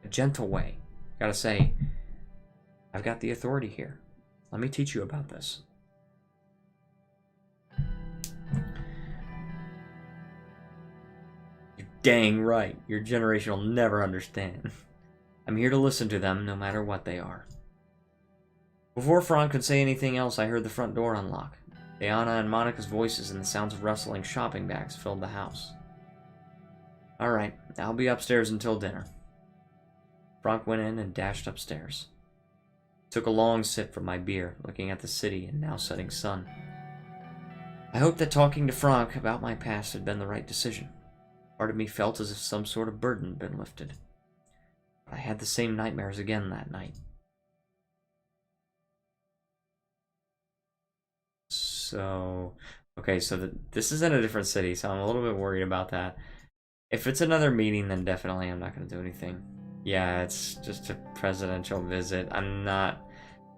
A gentle way. You got to say, I've got the authority here. Let me teach you about this. You're dang right. Your generation will never understand. I'm here to listen to them, no matter what they are. Before Frank could say anything else, I heard the front door unlock. Diana and Monica's voices and the sounds of rustling shopping bags filled the house. Alright, I'll be upstairs until dinner. Frank went in and dashed upstairs. Took a long sip from my beer, looking at the city and now setting sun. I hoped that talking to Frank about my past had been the right decision. Part of me felt as if some sort of burden had been lifted. But I had the same nightmares again that night. So, okay, so this is in a different city, so I'm a little bit worried about that. If it's another meeting, then definitely I'm not going to do anything. Yeah, it's just a presidential visit. I'm not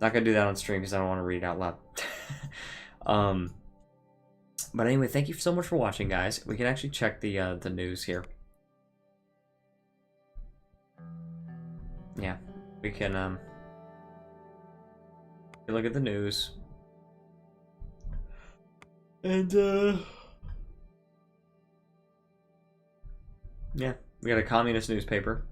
going to do that on stream because I don't want to read it out loud. But anyway, thank you so much for watching, guys. We can actually check the news here. Yeah, we can look at the news. And yeah, we got a communist newspaper.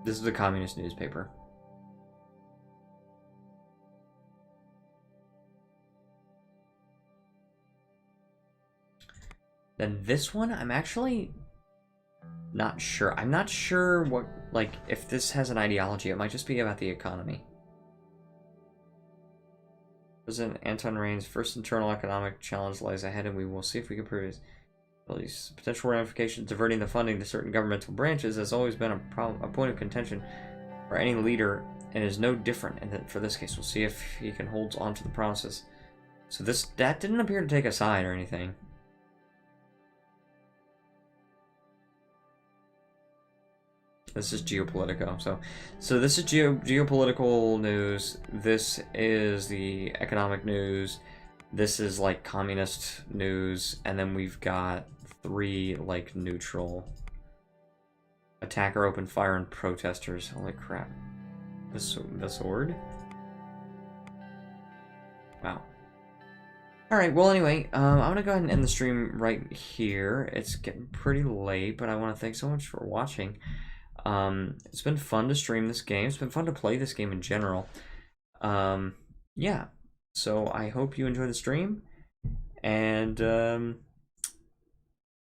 This is a communist newspaper. Then this one, I'm actually not sure. I'm not sure what, like, if this has an ideology. It might just be about the economy. President Anton Rein's first internal economic challenge lies ahead, and we will see if we can prove his abilities. Potential ramifications diverting the funding to certain governmental branches has always been a point of contention for any leader, and is no different for this case. We'll see if he can hold on to the promises. So that didn't appear to take a side or anything. This is Geopolitico. So this is geopolitical news. This is the economic news. This is like communist news, and then we've got 3 like neutral. Attacker opened fire on protesters. Holy crap! The sword. Wow. All right. Well, anyway, I'm gonna go ahead and end the stream right here. It's getting pretty late, but I want to thank so much for watching. It's been fun to stream this game. It's been fun to play this game in general. Yeah. So I hope you enjoy the stream, and